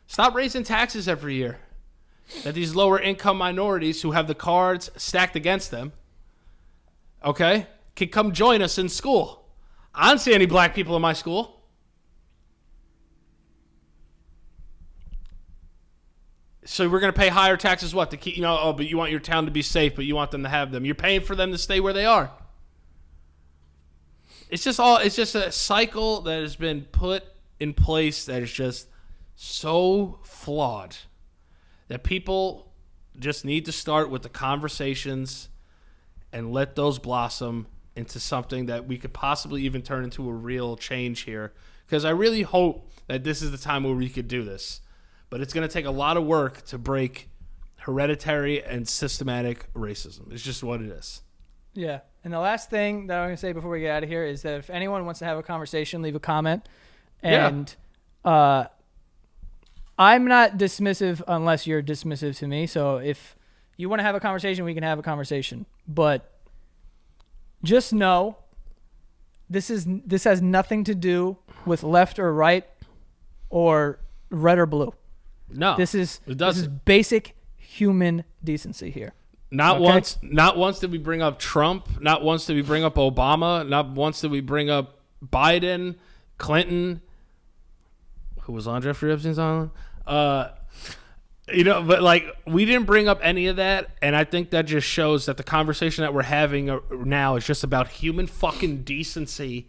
Stop raising taxes every year. That these lower income minorities who have the cards stacked against them, okay, can come join us in school. I don't see any black people in my school. So we're going to pay higher taxes, what, to keep, but you want your town to be safe, but you want them to have them. You're paying for them to stay where they are. It's just a cycle that has been put in place that is just so flawed that people just need to start with the conversations and let those blossom into something that we could possibly even turn into a real change here. Because I really hope that this is the time where we could do this. But it's going to take a lot of work to break hereditary and systematic racism. It's just what it is. Yeah. And the last thing that I'm going to say before we get out of here is that if anyone wants to have a conversation, leave a comment. And I'm not dismissive unless you're dismissive to me. So if you want to have a conversation, we can have a conversation. But just know this has nothing to do with left or right or red or blue. No, This is it doesn't. basic human decency here. Not Okay. once did we bring up Trump. Not once did we bring up Obama. Not once did we bring up Biden, Clinton, who was on Jeffrey Epstein's island. But like we didn't bring up any of that, and I think that just shows that the conversation that we're having now is just about human fucking decency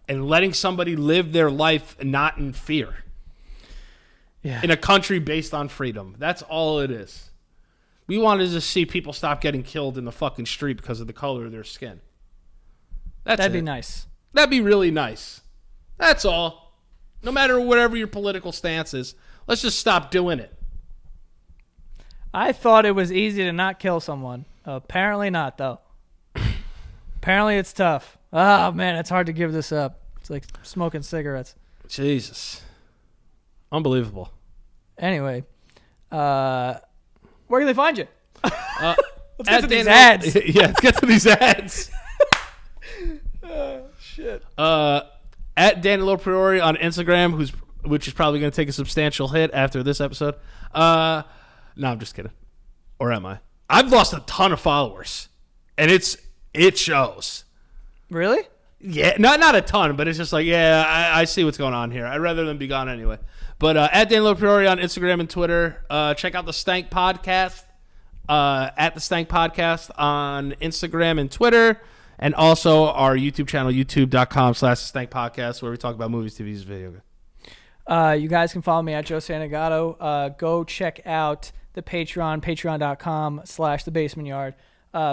and letting somebody live their life not in fear. Yeah. In a country based on freedom. That's all it is. We wanted to see people stop getting killed in the fucking street because of the color of their skin. That'd be nice. That'd be really nice. That's all. No matter whatever your political stance is, let's just stop doing it. I thought it was easy to not kill someone. Apparently not, though. Apparently it's tough. Oh, man, it's hard to give this up. It's like smoking cigarettes. Jesus. Unbelievable. Anyway, where can they find you? Let's get to these Daniel- ads. Yeah, let's get to these ads. Shit. At Danilo Priori on Instagram, which is probably going to take a substantial hit after this episode. No, I'm just kidding. Or am I? I've lost a ton of followers, and it shows. Really? Yeah, not a ton, but it's just like, I see what's going on here. I'd rather them be gone anyway. But at Danilo Priori on Instagram and Twitter. Check out the Stank Podcast at the Stank Podcast on Instagram and Twitter. And also our YouTube channel, youtube.com/Stank Podcast, where we talk about movies, TVs, video games. You guys can follow me at Joe Santagato. Go check out the Patreon, patreon.com/The Basement Yard.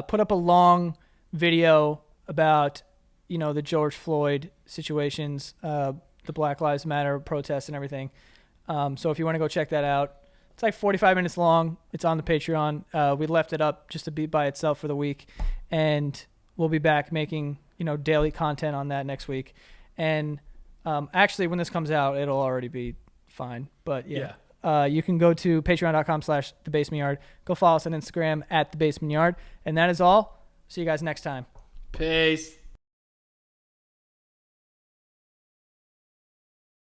Put up a long video about, the George Floyd situations, the Black Lives Matter protests and everything. So if you want to go check that out, it's like 45 minutes long. It's on the Patreon. We left it up just to be by itself for the week. And we'll be back making, daily content on that next week. And actually, when this comes out, it'll already be fine. But yeah. You can go to patreon.com/The Basement Yard. Go follow us on Instagram at The Basement Yard. And that is all. See you guys next time. Peace.